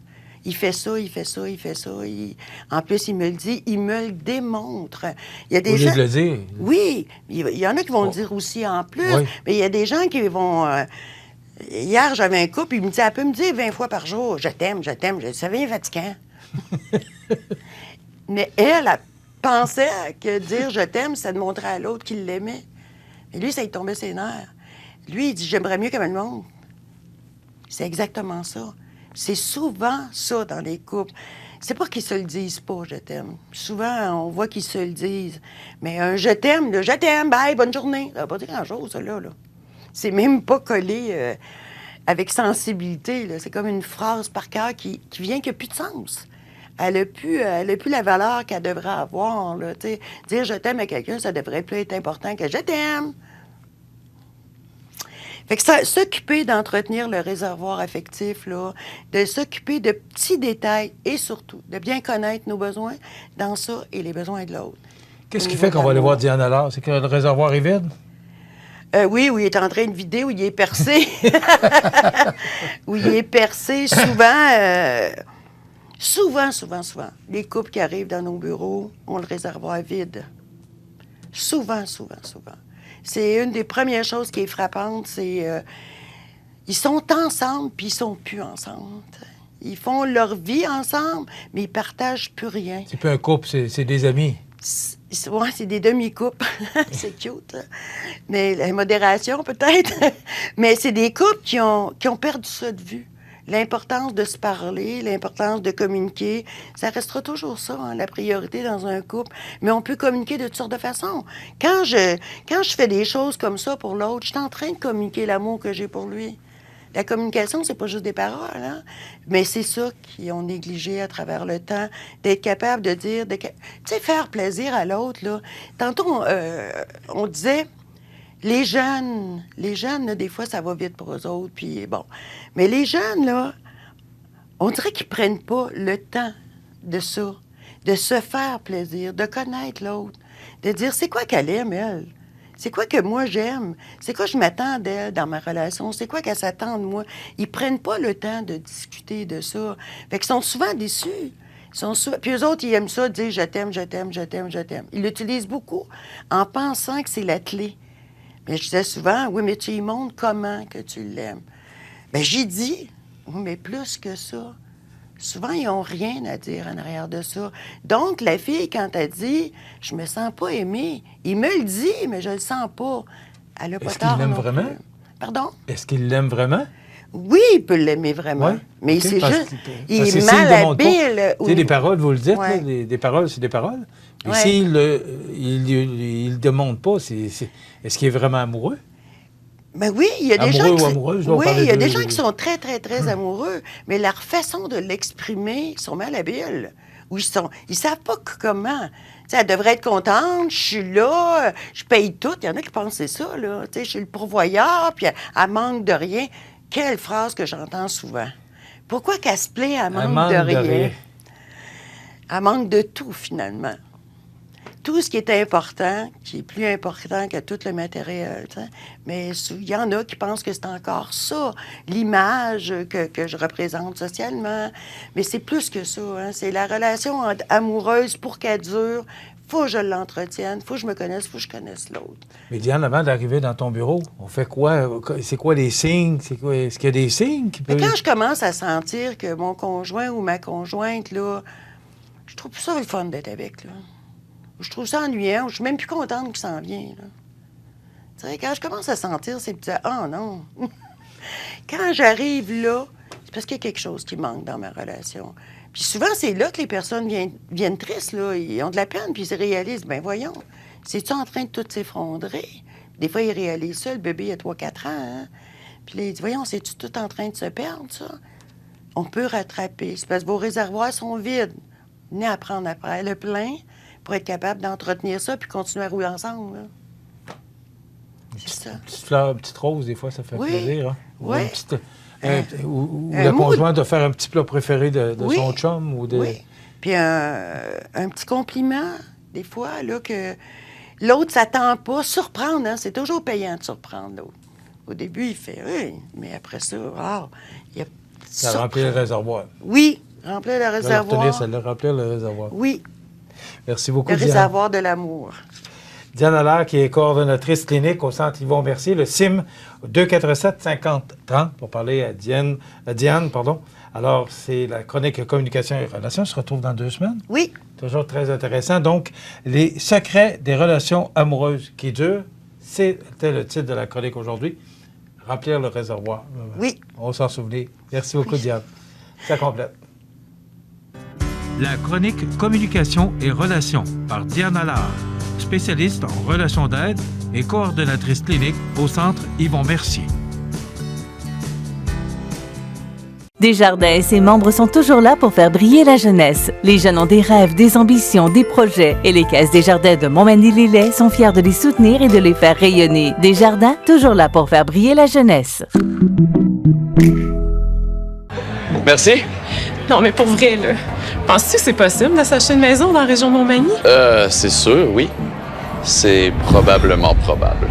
Il fait ça, il fait ça, il fait ça. En plus, il me le dit, il me le démontre. Il y a des gens... de le dire. Oui. Il y en a qui vont le dire aussi en plus. Oui. Mais il y a des gens qui vont... Hier, j'avais un couple, il me dit, elle peut me dire 20 fois par jour, je t'aime. Ça devient fatigant. Mais elle pensait que dire je t'aime, ça de montrer à l'autre qu'il l'aimait. Mais lui, ça lui tombait ses nerfs. Lui, il dit, j'aimerais mieux comme le monde. C'est exactement ça. C'est souvent ça dans les couples. C'est pas qu'ils se le disent pas, je t'aime. Souvent, on voit qu'ils se le disent. Mais un je t'aime, là, je t'aime, bye, bonne journée. Ça va pas dire grand-chose, ça, là. C'est même pas collé avec sensibilité, là. C'est comme une phrase par cœur qui vient qui n'a plus de sens. Elle n'a plus la valeur qu'elle devrait avoir, là. T'sais, dire je t'aime à quelqu'un, ça devrait plus être important que je t'aime. Fait que ça, s'occuper d'entretenir le réservoir affectif, là, de s'occuper de petits détails et surtout de bien connaître nos besoins dans ça et les besoins de l'autre. Qu'est-ce qui fait qu'on va aller voir Diane alors? C'est que le réservoir est vide? Oui, où il est en train de vider, où il est percé. Où il est percé souvent. Les couples qui arrivent dans nos bureaux ont le réservoir vide. Souvent. C'est une des premières choses qui est frappante, c'est ils sont ensemble, puis ils sont plus ensemble. Ils font leur vie ensemble, mais ils partagent plus rien. C'est plus un couple, c'est des amis. Oui, c'est des demi-couples. C'est cute. Mais la modération, peut-être. Mais c'est des couples qui ont perdu ça de vue. L'importance de se parler, l'importance de communiquer, ça restera toujours ça, hein, la priorité dans un couple. Mais on peut communiquer de toutes sortes de façons. Quand je fais des choses comme ça pour l'autre, je suis en train de communiquer l'amour que j'ai pour lui. La communication, c'est pas juste des paroles, hein? Mais c'est ça qu'ils ont négligé à travers le temps, d'être capable de dire, tu sais, faire plaisir à l'autre, là. Tantôt, on disait... Les jeunes, là, des fois, ça va vite pour eux autres, puis bon. Mais les jeunes, là, on dirait qu'ils prennent pas le temps de ça, de se faire plaisir, de connaître l'autre, de dire c'est quoi qu'elle aime, elle. C'est quoi que moi j'aime? C'est quoi je m'attends d'elle dans ma relation? C'est quoi qu'elle s'attend de moi? Ils prennent pas le temps de discuter de ça. Fait qu'ils sont souvent déçus. Puis eux autres, ils aiment ça, dire je t'aime. Ils l'utilisent beaucoup en pensant que c'est la clé. Mais je disais souvent, oui, mais tu y montres comment que tu l'aimes. Bien, j'ai dit, oui, mais plus que ça. Souvent, ils n'ont rien à dire en arrière de ça. Donc, la fille, quand elle dit, je me sens pas aimée, il me le dit, mais je le sens pas. Elle n'a pas tort. Est-ce qu'il l'aime vraiment? Pardon? Est-ce qu'il l'aime vraiment? Oui, il peut l'aimer vraiment. Ouais? Mais okay, c'est juste, il est malhabile. Tu sais, des paroles, vous le dites, là, des paroles, c'est des paroles. Et s'il ne demande pas, est-ce qu'il est vraiment amoureux? Ben oui, il y a des gens qui... amoureuse, oui, il y a des gens qui sont très, très, très amoureux, mais leur façon de l'exprimer, ils sont malhabiles. Ou ils savent pas comment. T'sais, elle devrait être contente, je suis là, je paye tout. Il y en a qui pensent que c'est ça, là. Je suis le pourvoyeur, puis elle manque de rien. Quelle phrase que j'entends souvent. Pourquoi qu'elle se plaît, elle manque de rien? Elle manque de tout, finalement. Tout ce qui est important, qui est plus important que tout le matériel. T'sais. Mais il y en a qui pensent que c'est encore ça, l'image que je représente socialement. Mais c'est plus que ça. Hein. C'est la relation amoureuse pour qu'elle dure. Faut que je l'entretienne, faut que je me connaisse, faut que je connaisse l'autre. Mais Diane, avant d'arriver dans ton bureau, on fait quoi? C'est quoi les signes? Est-ce qu'il y a des signes qui peuvent... Mais quand je commence à sentir que mon conjoint ou ma conjointe, là, je trouve ça le fun d'être avec, là. Je trouve ça ennuyant. Je suis même plus contente qu'il s'en vient. Tu sais, quand je commence à sentir ces petits... Ah non! Quand j'arrive là, c'est parce qu'il y a quelque chose qui manque dans ma relation. Puis souvent, c'est là que les personnes viennent tristes, là. Ils ont de la peine, puis ils se réalisent, ben voyons, c'est-tu en train de tout s'effondrer? Des fois, ils réalisent ça, le bébé a 3-4 ans, hein? Puis là, ils disent, voyons, c'est-tu tout en train de se perdre, ça? On peut rattraper. C'est parce que vos réservoirs sont vides. Venez apprendre après le plein pour être capable d'entretenir ça puis continuer à rouler ensemble. Là. C'est ça. Une petite fleur, une petite rose, des fois, ça fait plaisir. Hein? Oui. Ou le conjoint doit faire un petit plat préféré de son chum. Ou de... Oui. Puis un petit compliment, des fois, là, que l'autre ne s'attend pas. Surprendre, hein? C'est toujours payant de surprendre l'autre. Au début, il fait oui, mais après ça, il y a... Ça remplit le réservoir. Oui, remplir le réservoir. Remplir le réservoir. Oui. Merci beaucoup, le Diane. réservoir de l'amour. Diane Allard, qui est coordonnatrice clinique au Centre Yvon Mercier, le CIM 247-5030, pour parler à Diane. Alors, c'est la chronique Communication et Relations. On se retrouve dans 2 semaines. Oui. Toujours très intéressant. Donc, les secrets des relations amoureuses qui durent, c'était le titre de la chronique aujourd'hui. Remplir le réservoir. Oui. On va s'en souvenir. Merci beaucoup, Diane. Ça complète. La chronique Communication et Relations par Diane Allard, spécialiste en relations d'aide et coordonnatrice clinique au Centre Yvon Mercier. Desjardins et ses membres sont toujours là pour faire briller la jeunesse. Les jeunes ont des rêves, des ambitions, des projets et les Caisses Desjardins de Montmagny-Lillet sont fiers de les soutenir et de les faire rayonner. Desjardins, toujours là pour faire briller la jeunesse. Merci. Non, mais pour vrai, là, penses-tu que c'est possible de s'acheter une maison dans la région de Montmagny? C'est sûr, oui. C'est probablement probable.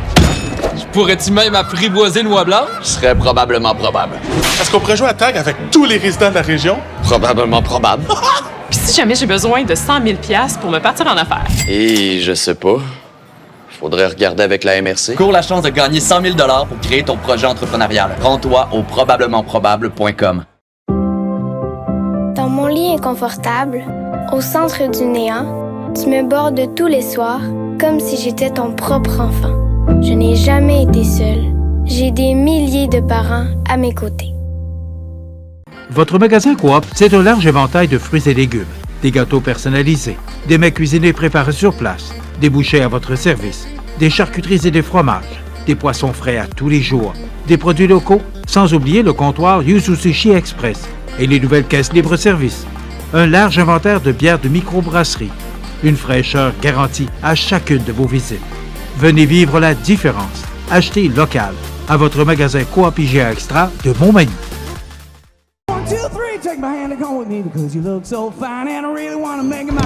Pourrais-tu même apprivoiser une oie blanche? Ce serait probablement probable. Est-ce qu'on pourrait jouer à tag avec tous les résidents de la région? Probablement probable. Puis si jamais j'ai besoin de 100 000 $ pour me partir en affaires? Et je sais pas. Faudrait regarder avec la MRC. Cours la chance de gagner 100 000 $ pour créer ton projet entrepreneurial. Rends-toi au probablementprobable.com. Dans mon lit inconfortable, au centre du néant, tu me bordes tous les soirs comme si j'étais ton propre enfant. Je n'ai jamais été seule. J'ai des milliers de parents à mes côtés. Votre magasin Coop, c'est un large éventail de fruits et légumes, des gâteaux personnalisés, des mets cuisinés préparés sur place, des bouchées à votre service, des charcuteries et des fromages, des poissons frais à tous les jours, des produits locaux, sans oublier le comptoir Yuzu Sushi Express et les nouvelles caisses libre-service. Un large inventaire de bières de microbrasserie. Une fraîcheur garantie à chacune de vos visites. Venez vivre la différence. Achetez local à votre magasin Coop IGA Extra de Montmagny. 1, 2, 3, take my hand and come with me because you look so fine and I really want to make it mine.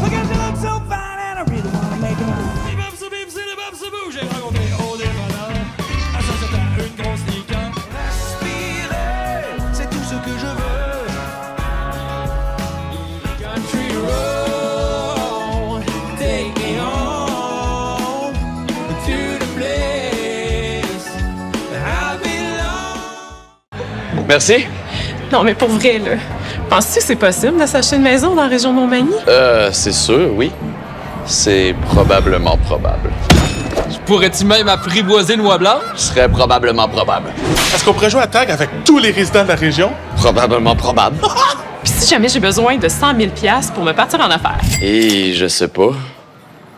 Because you look so fine and I really want to make it mine. J'ai rencontré au dépanneur. Ah, ça c'était une grosse liqueur. Respirer, c'est tout ce que je veux. Country road, take me home to the place I belong. Merci. Non, mais pour vrai, là, penses-tu que c'est possible de s'acheter une maison dans la région de Montmagny? C'est sûr, oui. C'est probablement probable. Pourrais-tu même apprivoiser une oie blanche? Ce serait probablement probable. Est-ce qu'on pourrait jouer à tag avec tous les résidents de la région? Probablement probable. Puis si jamais j'ai besoin de 100 000 $ pour me partir en affaires? Et je sais pas.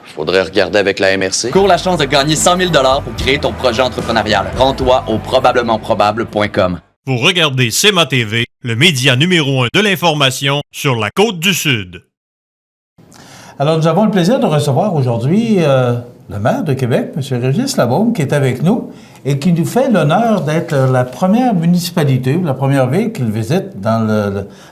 Faudrait regarder avec la MRC. Cours la chance de gagner 100 000 $ pour créer ton projet entrepreneurial. Rends-toi au probablementprobable.com. Vous regardez CEMA TV, le média numéro 1 de l'information sur la Côte-du-Sud. Alors, nous avons le plaisir de recevoir aujourd'hui le maire de Québec, M. Régis Labaume, qui est avec nous et qui nous fait l'honneur d'être la première municipalité, la première ville qu'il visite dans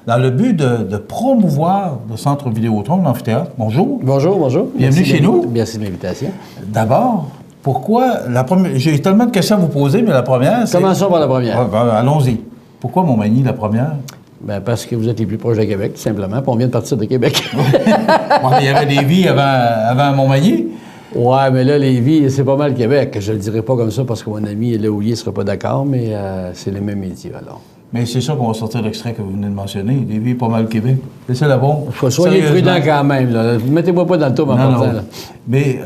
le but de promouvoir le Centre Vidéotron de l'Amphithéâtre. Bonjour. Bonjour, bonjour. Bienvenue chez nous. Merci de l'invitation. D'abord, pourquoi la première... J'ai tellement de questions à vous poser, mais la première, c'est... Commençons par la première. Allons-y. Pourquoi Montmagny, la première? Bien, parce que vous êtes les plus proches de Québec, tout simplement. Puis on vient de partir de Québec. Il y avait Lévis avant Montmagny. Oui, mais là, Lévis, c'est pas mal Québec. Je le dirais pas comme ça parce que mon ami Léoulier ne sera pas d'accord, mais c'est les mêmes métiers, alors. Mais c'est sûr qu'on va sortir l'extrait que vous venez de mentionner. Lévis, pas mal Québec. C'est ça, là, bon. Soyez prudent quand même, là. Mettez-moi pas dans le tour, en partant, là. Mais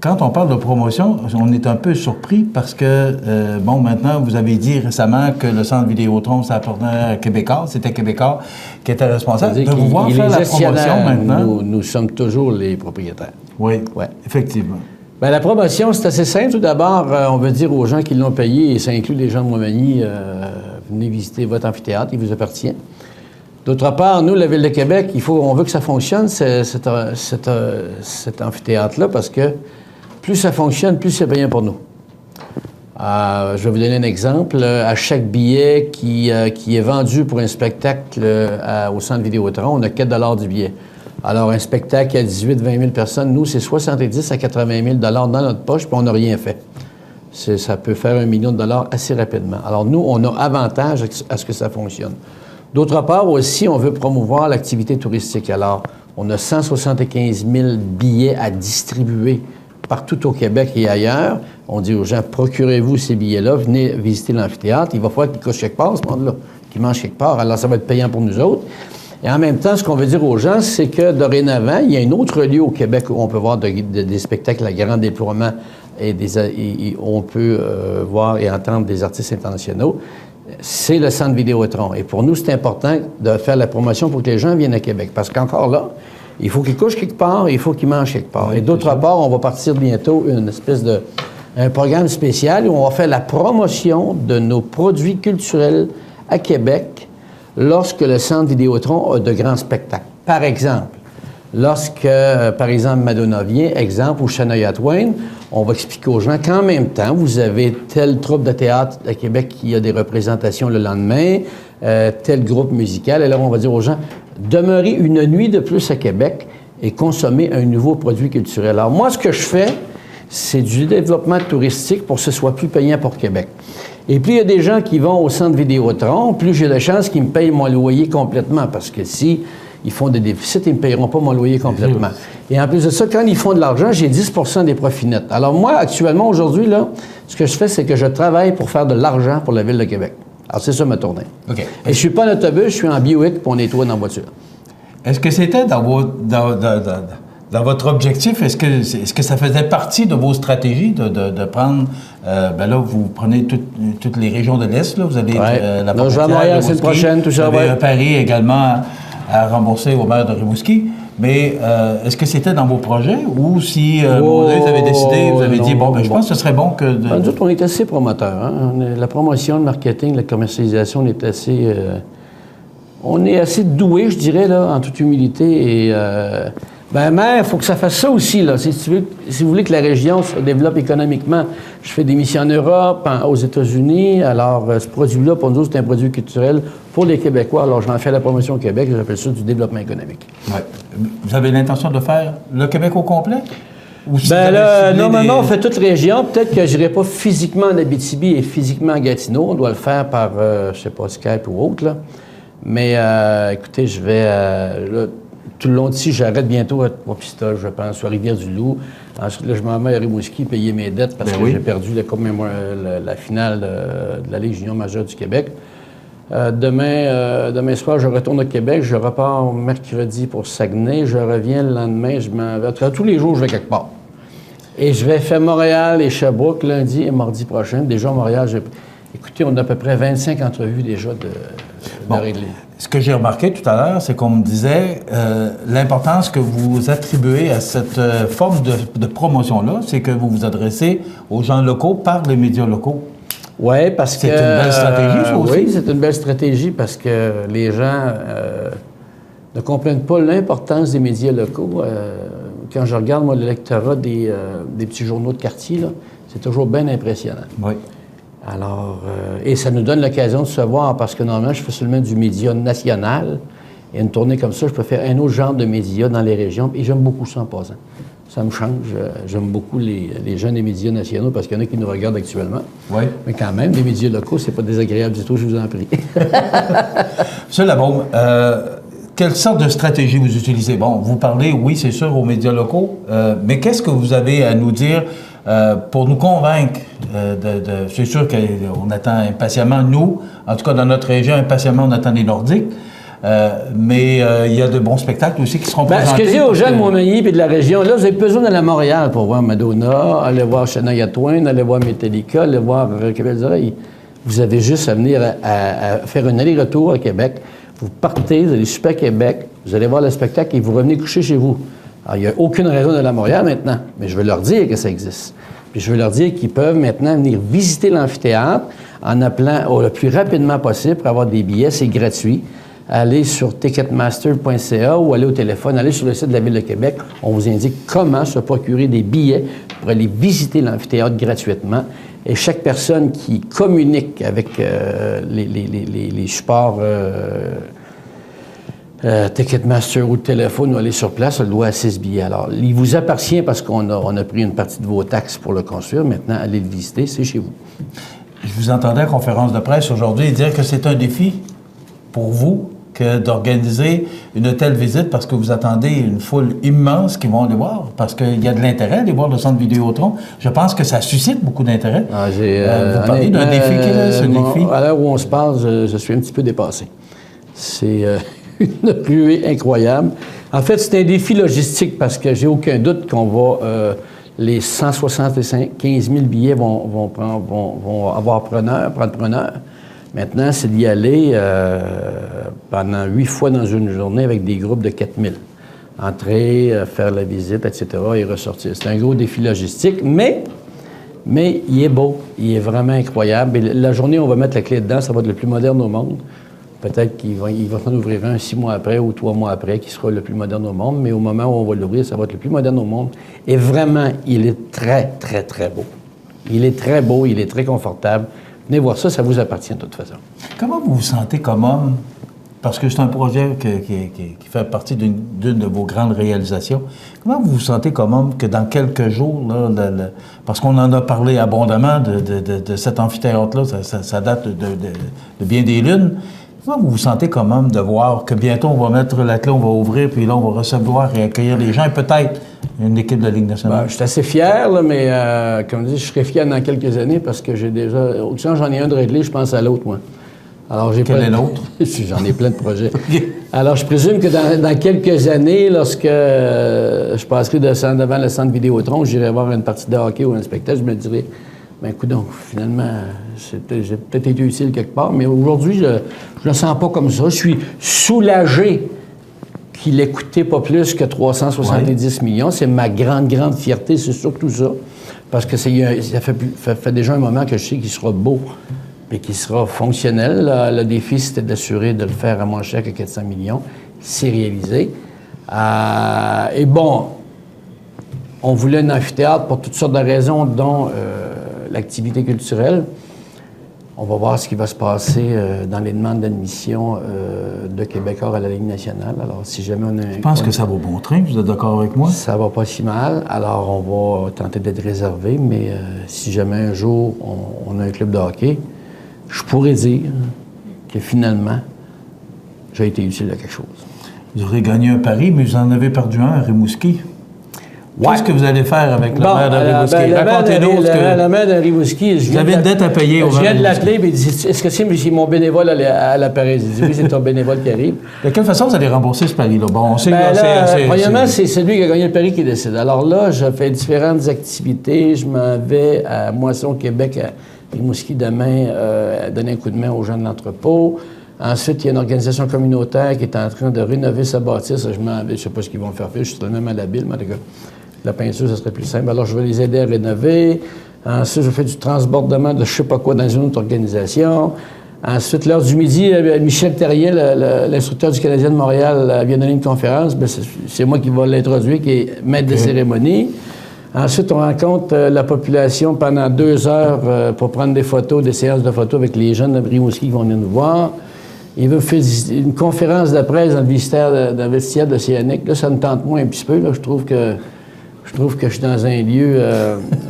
quand on parle de promotion, on est un peu surpris parce que, maintenant, vous avez dit récemment que le Centre Vidéotron, ça appartenait à Québécois. C'était Québécois qui était responsable. De vous voir faire la promotion maintenant. Nous sommes toujours les propriétaires. Oui, ouais, effectivement. Bien, la promotion, c'est assez simple. Tout d'abord, on veut dire aux gens qui l'ont payé, et ça inclut les gens de Montmagny, venez visiter votre amphithéâtre, il vous appartient. D'autre part, nous, la Ville de Québec, on veut que ça fonctionne, cet amphithéâtre-là, parce que plus ça fonctionne, plus c'est bien pour nous. Je vais vous donner un exemple. À chaque billet qui est vendu pour un spectacle au Centre Vidéotron, on a 4 $ du billet. Alors, un spectacle à 18-20 000 personnes, nous, c'est 70 à 80 000 dans notre poche, puis on n'a rien fait. Ça peut faire 1 million de dollars assez rapidement. Alors, nous, on a avantage à ce que ça fonctionne. D'autre part, aussi, on veut promouvoir l'activité touristique. Alors, On a 175 000 billets à distribuer partout au Québec et ailleurs. On dit aux gens, procurez-vous ces billets-là, venez visiter l'amphithéâtre. Il va falloir qu'ils couchent quelque part, ce monde-là, qu'ils mangent quelque part. Alors, ça va être payant pour nous autres. Et en même temps, ce qu'on veut dire aux gens, c'est que dorénavant, il y a un autre lieu au Québec où on peut voir des spectacles à grand déploiement et on peut voir et entendre des artistes internationaux. C'est le Centre Vidéotron. Et pour nous, c'est important de faire la promotion pour que les gens viennent à Québec. Parce qu'encore là, il faut qu'ils couchent quelque part, il faut qu'ils mangent quelque part. Oui, et d'autre part, on va partir bientôt un programme spécial où on va faire la promotion de nos produits culturels à Québec lorsque le Centre Vidéotron a de grands spectacles. Par exemple, lorsque, par exemple, Madonna vient, exemple, ou Shania Twain, on va expliquer aux gens qu'en même temps, vous avez telle troupe de théâtre à Québec qui a des représentations le lendemain, tel groupe musical. Et là, on va dire aux gens, demeurez une nuit de plus à Québec et consommez un nouveau produit culturel. Alors moi, ce que je fais, c'est du développement touristique pour que ce soit plus payant pour Québec. Et plus il y a des gens qui vont au Centre Vidéotron, plus j'ai de chances qu'ils me payent mon loyer complètement. Parce que si ils font des déficits, ils ne me payeront pas mon loyer complètement. Et en plus de ça, quand ils font de l'argent, j'ai 10 des profits nets. Alors moi, actuellement, aujourd'hui, là, ce que je fais, c'est que je travaille pour faire de l'argent pour la Ville de Québec. Alors c'est ça ma tournée. Okay. Et je ne suis pas en autobus, je suis en Buick, puis on nettoie dans la voiture. Est-ce que c'était dans votre objectif, est-ce que ça faisait partie de vos stratégies de prendre, ben là, vous prenez toutes les régions de l'Est, là, vous avez la je vais à Montréal, c'est le prochaine, tout ça. Vous avez Paris également à rembourser au maire de Rimouski, mais est-ce que c'était dans vos projets ou si vous avez décidé, vous avez dit, bon, ben je pense que ce serait bon que... Nous autres, on est assez promoteurs. Hein? La promotion, le marketing, la commercialisation, on est assez doués, je dirais, là, en toute humilité. Et, maire, il faut que ça fasse ça aussi, là. Si vous voulez que la région se développe économiquement, je fais des missions en Europe, aux États-Unis. Alors, ce produit-là, pour nous, c'est un produit culturel pour les Québécois. Alors, j'en fais la promotion au Québec, j'appelle ça du développement économique. Ouais. Vous avez l'intention de faire le Québec au complet? Ou si normalement, on fait toute région. Peut-être que je n'irai pas physiquement en Abitibi et physiquement en Gatineau. On doit le faire par, je ne sais pas, Skype ou autre, là. Mais, écoutez, je vais... tout le long d'ici, j'arrête bientôt à Trois-Pistoles, je pense, à Rivière-du-Loup. Ensuite, là, je m'en vais à Rimouski payer mes dettes parce que j'ai perdu la finale de la Ligue junior majeure du Québec. Demain soir, je retourne au Québec. Je repars mercredi pour Saguenay. Je reviens le lendemain. Je m'en vais. Tous les jours, je vais quelque part. Et je vais faire Montréal et Sherbrooke lundi et mardi prochain. Déjà, à Montréal, écoutez, on a à peu près 25 entrevues déjà de régler. Ce que j'ai remarqué tout à l'heure, c'est qu'on me disait l'importance que vous attribuez à cette forme de promotion-là, c'est que vous vous adressez aux gens locaux par les médias locaux. Oui, parce que... C'est une belle stratégie, ça aussi. Oui, c'est une belle stratégie parce que les gens ne comprennent pas l'importance des médias locaux. Quand je regarde, moi, l'électorat des petits journaux de quartier, là, c'est toujours bien impressionnant. Oui. Alors, et ça nous donne l'occasion de se voir, parce que normalement, je fais seulement du média national. Et une tournée comme ça, je peux faire un autre genre de médias dans les régions. Et j'aime beaucoup ça en passant. Ça me change. J'aime beaucoup les gens des médias nationaux, parce qu'il y en a qui nous regardent actuellement. Oui. Mais quand même, les médias locaux, c'est pas désagréable du tout, je vous en prie. Monsieur Labaume, quelle sorte de stratégie vous utilisez? Bon, vous parlez, oui, c'est sûr, aux médias locaux, mais qu'est-ce que vous avez à nous dire pour nous convaincre c'est sûr qu'on attend impatiemment, nous, en tout cas dans notre région, impatiemment, on attend les Nordiques, mais il y a de bons spectacles aussi qui seront présentés. Ce que je dis aux gens de Montmagny et de la région, là, vous avez besoin d'aller à Montréal pour voir Madonna, aller voir Shania Twain, aller voir Metallica, aller voir Québec des Oreilles. Vous avez juste à venir à faire un aller-retour à Québec. Vous partez, vous allez super à Québec, vous allez voir le spectacle et vous revenez coucher chez vous. Alors, il n'y a aucune raison d'aller à Montréal maintenant, mais je veux leur dire que ça existe. Puis je veux leur dire qu'ils peuvent maintenant venir visiter l'amphithéâtre en appelant le plus rapidement possible pour avoir des billets. C'est gratuit. Allez sur ticketmaster.ca ou allez au téléphone, allez sur le site de la Ville de Québec. On vous indique comment se procurer des billets pour aller visiter l'amphithéâtre gratuitement. Et chaque personne qui communique avec les supports Ticketmaster ou téléphone ou aller sur place, elle doit à 6 billets. Alors, il vous appartient parce qu'on a pris une partie de vos taxes pour le construire. Maintenant, allez le visiter, c'est chez vous. Je vous entendais à la conférence de presse aujourd'hui dire que c'est un défi pour vous que d'organiser une telle visite parce que vous attendez une foule immense qui vont aller voir, parce qu'il y a de l'intérêt à aller voir le centre Vidéotron. Je pense que ça suscite beaucoup d'intérêt. Vous parlez d'un défi qui est ce défi. À l'heure où on se parle, je suis un petit peu dépassé. C'est une pluie incroyable. En fait, c'est un défi logistique parce que j'ai aucun doute qu'on va... les 175 000 billets vont avoir prendre preneur. Maintenant, c'est d'y aller pendant 8 fois dans une journée avec des groupes de 4 000. Entrer, faire la visite, etc. et ressortir. C'est un gros défi logistique, mais il est beau. Il est vraiment incroyable. Et la journée où on va mettre la clé dedans, ça va être le plus moderne au monde. Peut-être qu'il va en ouvrir un 6 mois après ou 3 mois après, qui sera le plus moderne au monde. Mais au moment où on va l'ouvrir, ça va être le plus moderne au monde. Et vraiment, il est très, très, très beau. Il est très beau, il est très confortable. Venez voir ça, ça vous appartient de toute façon. Comment vous vous sentez comme homme? Parce que c'est un projet qui fait partie d'une de vos grandes réalisations. Comment vous vous sentez comme homme que dans quelques jours, là, parce qu'on en a parlé abondamment de cet amphithéâtre-là, ça date de bien des lunes. Comment vous vous sentez comme homme de voir que bientôt on va mettre la clé, on va ouvrir, puis là on va recevoir et accueillir les gens, et peut-être une équipe de la Ligue nationale? Je suis assez fier, là, mais comme je dis, je serai fier dans quelques années parce que j'ai déjà... Autant j'en ai un de réglé, je pense à l'autre, moi. Alors, Quel est l'autre? J'en ai plein de projets. Alors, je présume que dans quelques années, lorsque je passerai devant le centre Vidéotron, j'irai voir une partie de hockey ou un spectacle, je me dirai, ben coudonc, finalement, j'ai peut-être été utile quelque part, mais aujourd'hui, je ne le sens pas comme ça. Je suis soulagé qu'il ait coûté pas plus que 370 millions. C'est ma grande, grande fierté, c'est surtout ça. Parce que ça fait déjà un moment que je sais qu'il sera beau et qu'il sera fonctionnel. Le défi, c'était d'assurer de le faire à moins cher que 400 millions. C'est réalisé. Et bon, on voulait un amphithéâtre pour toutes sortes de raisons, dont l'activité culturelle. On va voir ce qui va se passer dans les demandes d'admission de Québécois à la Ligue nationale. Alors, si jamais on a... Je pense que ça va bon train, vous êtes d'accord avec moi? Ça va pas si mal. Alors, on va tenter d'être réservé, mais si jamais un jour on a un club de hockey, je pourrais dire que finalement, j'ai été utile à quelque chose. Vous aurez gagné un pari, mais vous en avez perdu un à Rimouski. Qu'est-ce que vous allez faire avec le maire de Rimouski? Racontez-nous. Le maire de Rimouski... Vous avez une dette à payer au maire de Je viens de l'appeler, mais il dit, est-ce que c'est mon bénévole à la Paris? Il dit, oui, c'est ton bénévole qui arrive. De quelle façon vous allez rembourser ce pari-là? Bon, on sait premièrement, c'est celui qui a gagné le pari qui décide. Alors là, je fais différentes activités. Je m'en vais à Moisson, Québec, à Rimouski demain, donner un coup de main aux gens de l'entrepôt. Ensuite, il y a une organisation communautaire qui est en train de rénover sa bâtisse. Je m'en vais, je ne sais pas ce qu'ils vont faire. Je suis même malhabile, mais en tout cas, la peinture, ça serait plus simple. Alors, je vais les aider à rénover. Ensuite, je fais du transbordement de je ne sais pas quoi dans une autre organisation. Ensuite, l'heure du midi, Michel Terrien, l'instructeur du Canadien de Montréal, vient donner une conférence. Bien, c'est moi qui vais l'introduire, qui est maître de cérémonie. Ensuite, on rencontre la population pendant 2 heures pour prendre des photos, des séances de photos avec les jeunes de Rimouski qui vont venir nous voir. Il veut faire une conférence de presse dans le vestiaire de l'Océanique. Là, ça me tente moins un petit peu. Là. Je trouve que je suis dans un lieu...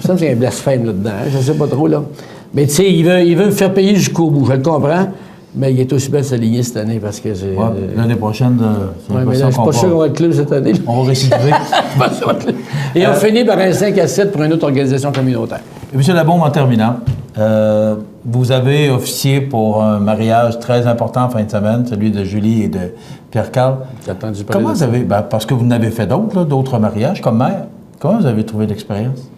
ça me fait un blasphème là-dedans. Hein? Je ne sais pas trop, là. Mais tu sais, il veut me faire payer jusqu'au bout. Je le comprends. Mais il est aussi bien de s'aligner cette année parce que j'ai... l'année prochaine, mais là, je suis pas sûr qu'on va être club cette année. On va récidiver. Et on finit par un 5-7 pour une autre organisation communautaire. Et M. Labaume, en terminant, vous avez officié pour un mariage très important en fin de semaine, celui de Julie et de Pierre-Carl. J'ai entendu parler Comment de ça. vous avez... parce que vous en avez fait d'autres mariages comme maire. Comment vous avez trouvé l'expérience?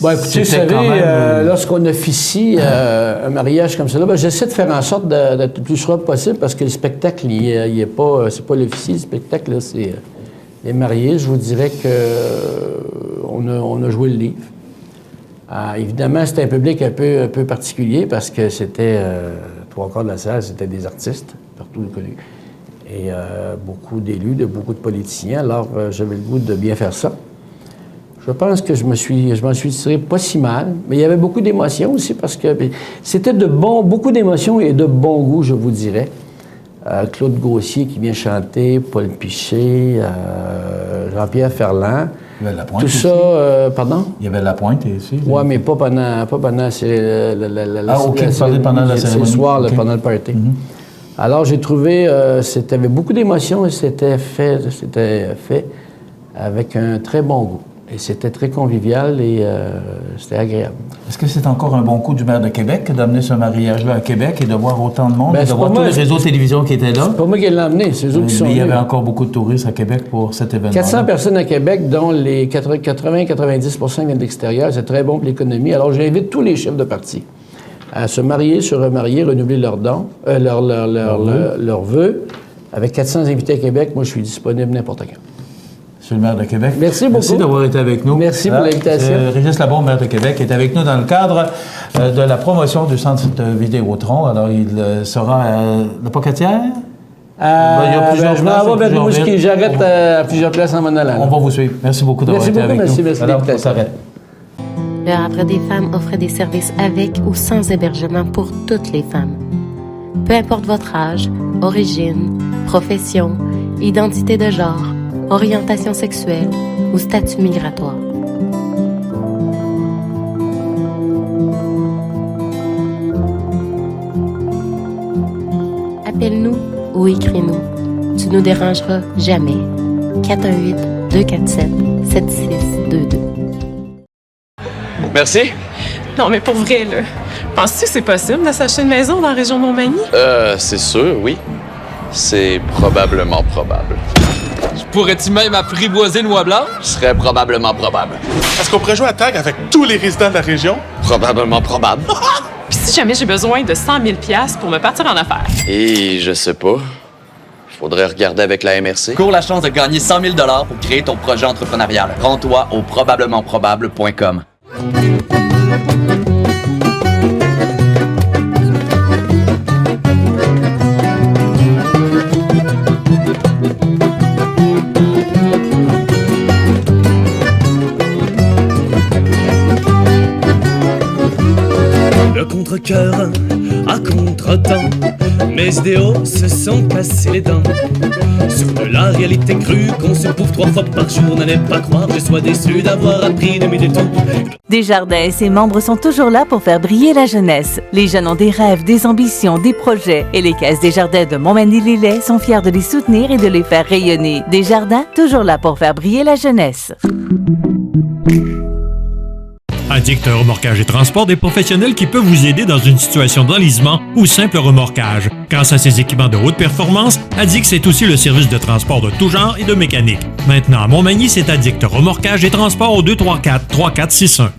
Bon, écoutez, vous savez, lorsqu'on officie un mariage comme ça, j'essaie de faire en sorte d'être le plus sobre possible parce que le spectacle, il est pas... C'est pas l'officier, le spectacle, là, c'est les mariés. Je vous dirais qu'on a joué le livre. Évidemment, c'était un public un peu particulier parce que c'était... 3/4 de la salle, c'était des artistes, partout connus. Et beaucoup d'élus, beaucoup de politiciens. Alors, j'avais le goût de bien faire ça. Je pense que je m'en suis tiré pas si mal, mais il y avait beaucoup d'émotions aussi parce que c'était beaucoup d'émotions et de bon goût, je vous dirais. Claude Gauthier qui vient chanter, Paul Piché, Jean-Pierre Ferland. Il y avait Lapointe tout aussi. Ça, pardon? Il y avait Lapointe aussi. Oui, mais pas pendant OK, vous parlez pendant la cérémonie. C'est le soir, là, pendant le party. Alors, j'ai trouvé, c'était avec beaucoup d'émotion et c'était fait avec un très bon goût. Et c'était très convivial et c'était agréable. Est-ce que c'est encore un bon coup du maire de Québec d'amener ce mariage-là à Québec et de voir autant de monde, de voir tous les réseaux de télévision qui étaient là? C'est pas moi qui l'ai emmené, c'est eux qui sont venus. Il y avait encore beaucoup de touristes à Québec pour cet événement. 400 personnes à Québec, dont les 80-90% viennent de l'extérieur. C'est très bon pour l'économie. Alors, j'invite tous les chefs de parti à se marier, se remarier, renouveler leurs dons, leurs vœux. Avec 400 invités à Québec, moi, je suis disponible n'importe quand. Monsieur le maire de Québec. Merci beaucoup. Merci d'avoir été avec nous. Merci pour l'invitation. Régis Labombe, maire de Québec, est avec nous dans le cadre de la promotion du centre Vidéotron. Alors, il sera à la Pocatière? Il y a plusieurs je m'en vais vers Rimouski. J'arrête à plusieurs places en m'en allant. On va vous suivre. Merci beaucoup d'avoir été avec nous. Merci beaucoup. Alors, on s'arrête. Le Havre des femmes offre des services avec ou sans hébergement pour toutes les femmes. Peu importe votre âge, origine, profession, identité de genre, orientation sexuelle ou statut migratoire. Appelle-nous ou écris-nous. Tu nous dérangeras jamais. 418-247-7622. Merci. Non, mais pour vrai, là, penses-tu que c'est possible de s'acheter une maison dans la région de Montmagny? C'est sûr, oui. C'est probablement probable. Pourrais-tu même apprivoiser une oie blanche? Ce serait probablement probable. Est-ce qu'on pourrait jouer à tag avec tous les résidents de la région? Probablement probable. Puis si jamais j'ai besoin de 100 000 $ pour me partir en affaires? Et je sais pas. Faudrait regarder avec la MRC. Cours la chance de gagner 100 000 $ pour créer ton projet entrepreneurial. Rends-toi au probablementprobable.com. Le contre-cœur à contre-temps, mes idéaux se sont cassés les dents. Sur de la réalité crue qu'on se bouffe 3 fois par jour, n'allez pas croire que je sois déçu d'avoir appris de mes détours. Desjardins et ses membres sont toujours là pour faire briller la jeunesse. Les jeunes ont des rêves, des ambitions, des projets et les caisses Desjardins de Montmagny-Lillet sont fiers de les soutenir et de les faire rayonner. Desjardins, toujours là pour faire briller la jeunesse. Addict Remorquage et Transport, des professionnels qui peuvent vous aider dans une situation d'enlisement ou simple remorquage. Grâce à ses équipements de haute performance, Addict c'est aussi le service de transport de tout genre et de mécanique. Maintenant, à Montmagny, c'est Addict Remorquage et Transport au 234-3461.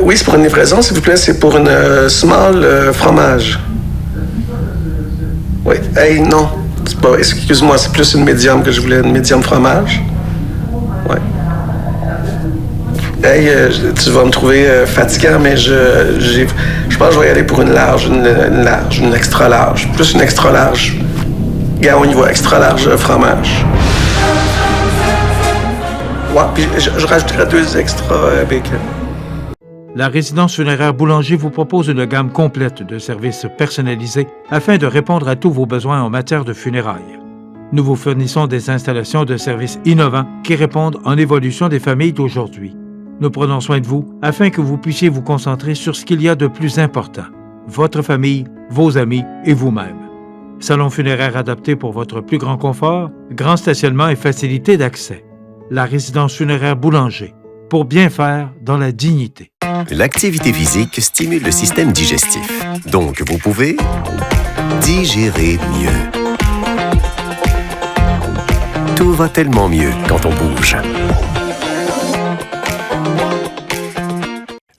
Oui, c'est pour une livraison, s'il vous plaît. C'est pour une small fromage. Oui. Hey, non. Excuse-moi, c'est plus une médium que je voulais, une médium fromage. Oui. Hey, tu vas me trouver fatigant, mais je pense que je vais y aller pour une large, une extra large. Plus une extra large. Gars, on y va, extra large fromage. Ouais, puis je rajouterai 2 extra bacon. La résidence funéraire Boulanger vous propose une gamme complète de services personnalisés afin de répondre à tous vos besoins en matière de funérailles. Nous vous fournissons des installations de services innovants qui répondent en évolution des familles d'aujourd'hui. Nous prenons soin de vous afin que vous puissiez vous concentrer sur ce qu'il y a de plus important, votre famille, vos amis et vous-même. Salon funéraire adapté pour votre plus grand confort, grand stationnement et facilité d'accès. La résidence funéraire Boulanger, pour bien faire dans la dignité. L'activité physique stimule le système digestif, donc vous pouvez digérer mieux. Tout va tellement mieux quand on bouge.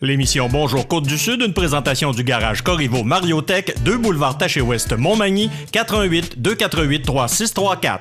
L'émission Bonjour Côte-du-Sud, une présentation du garage Corriveau Mariotech, 2 boulevard Taché-Ouest Montmagny, 418-248-3634.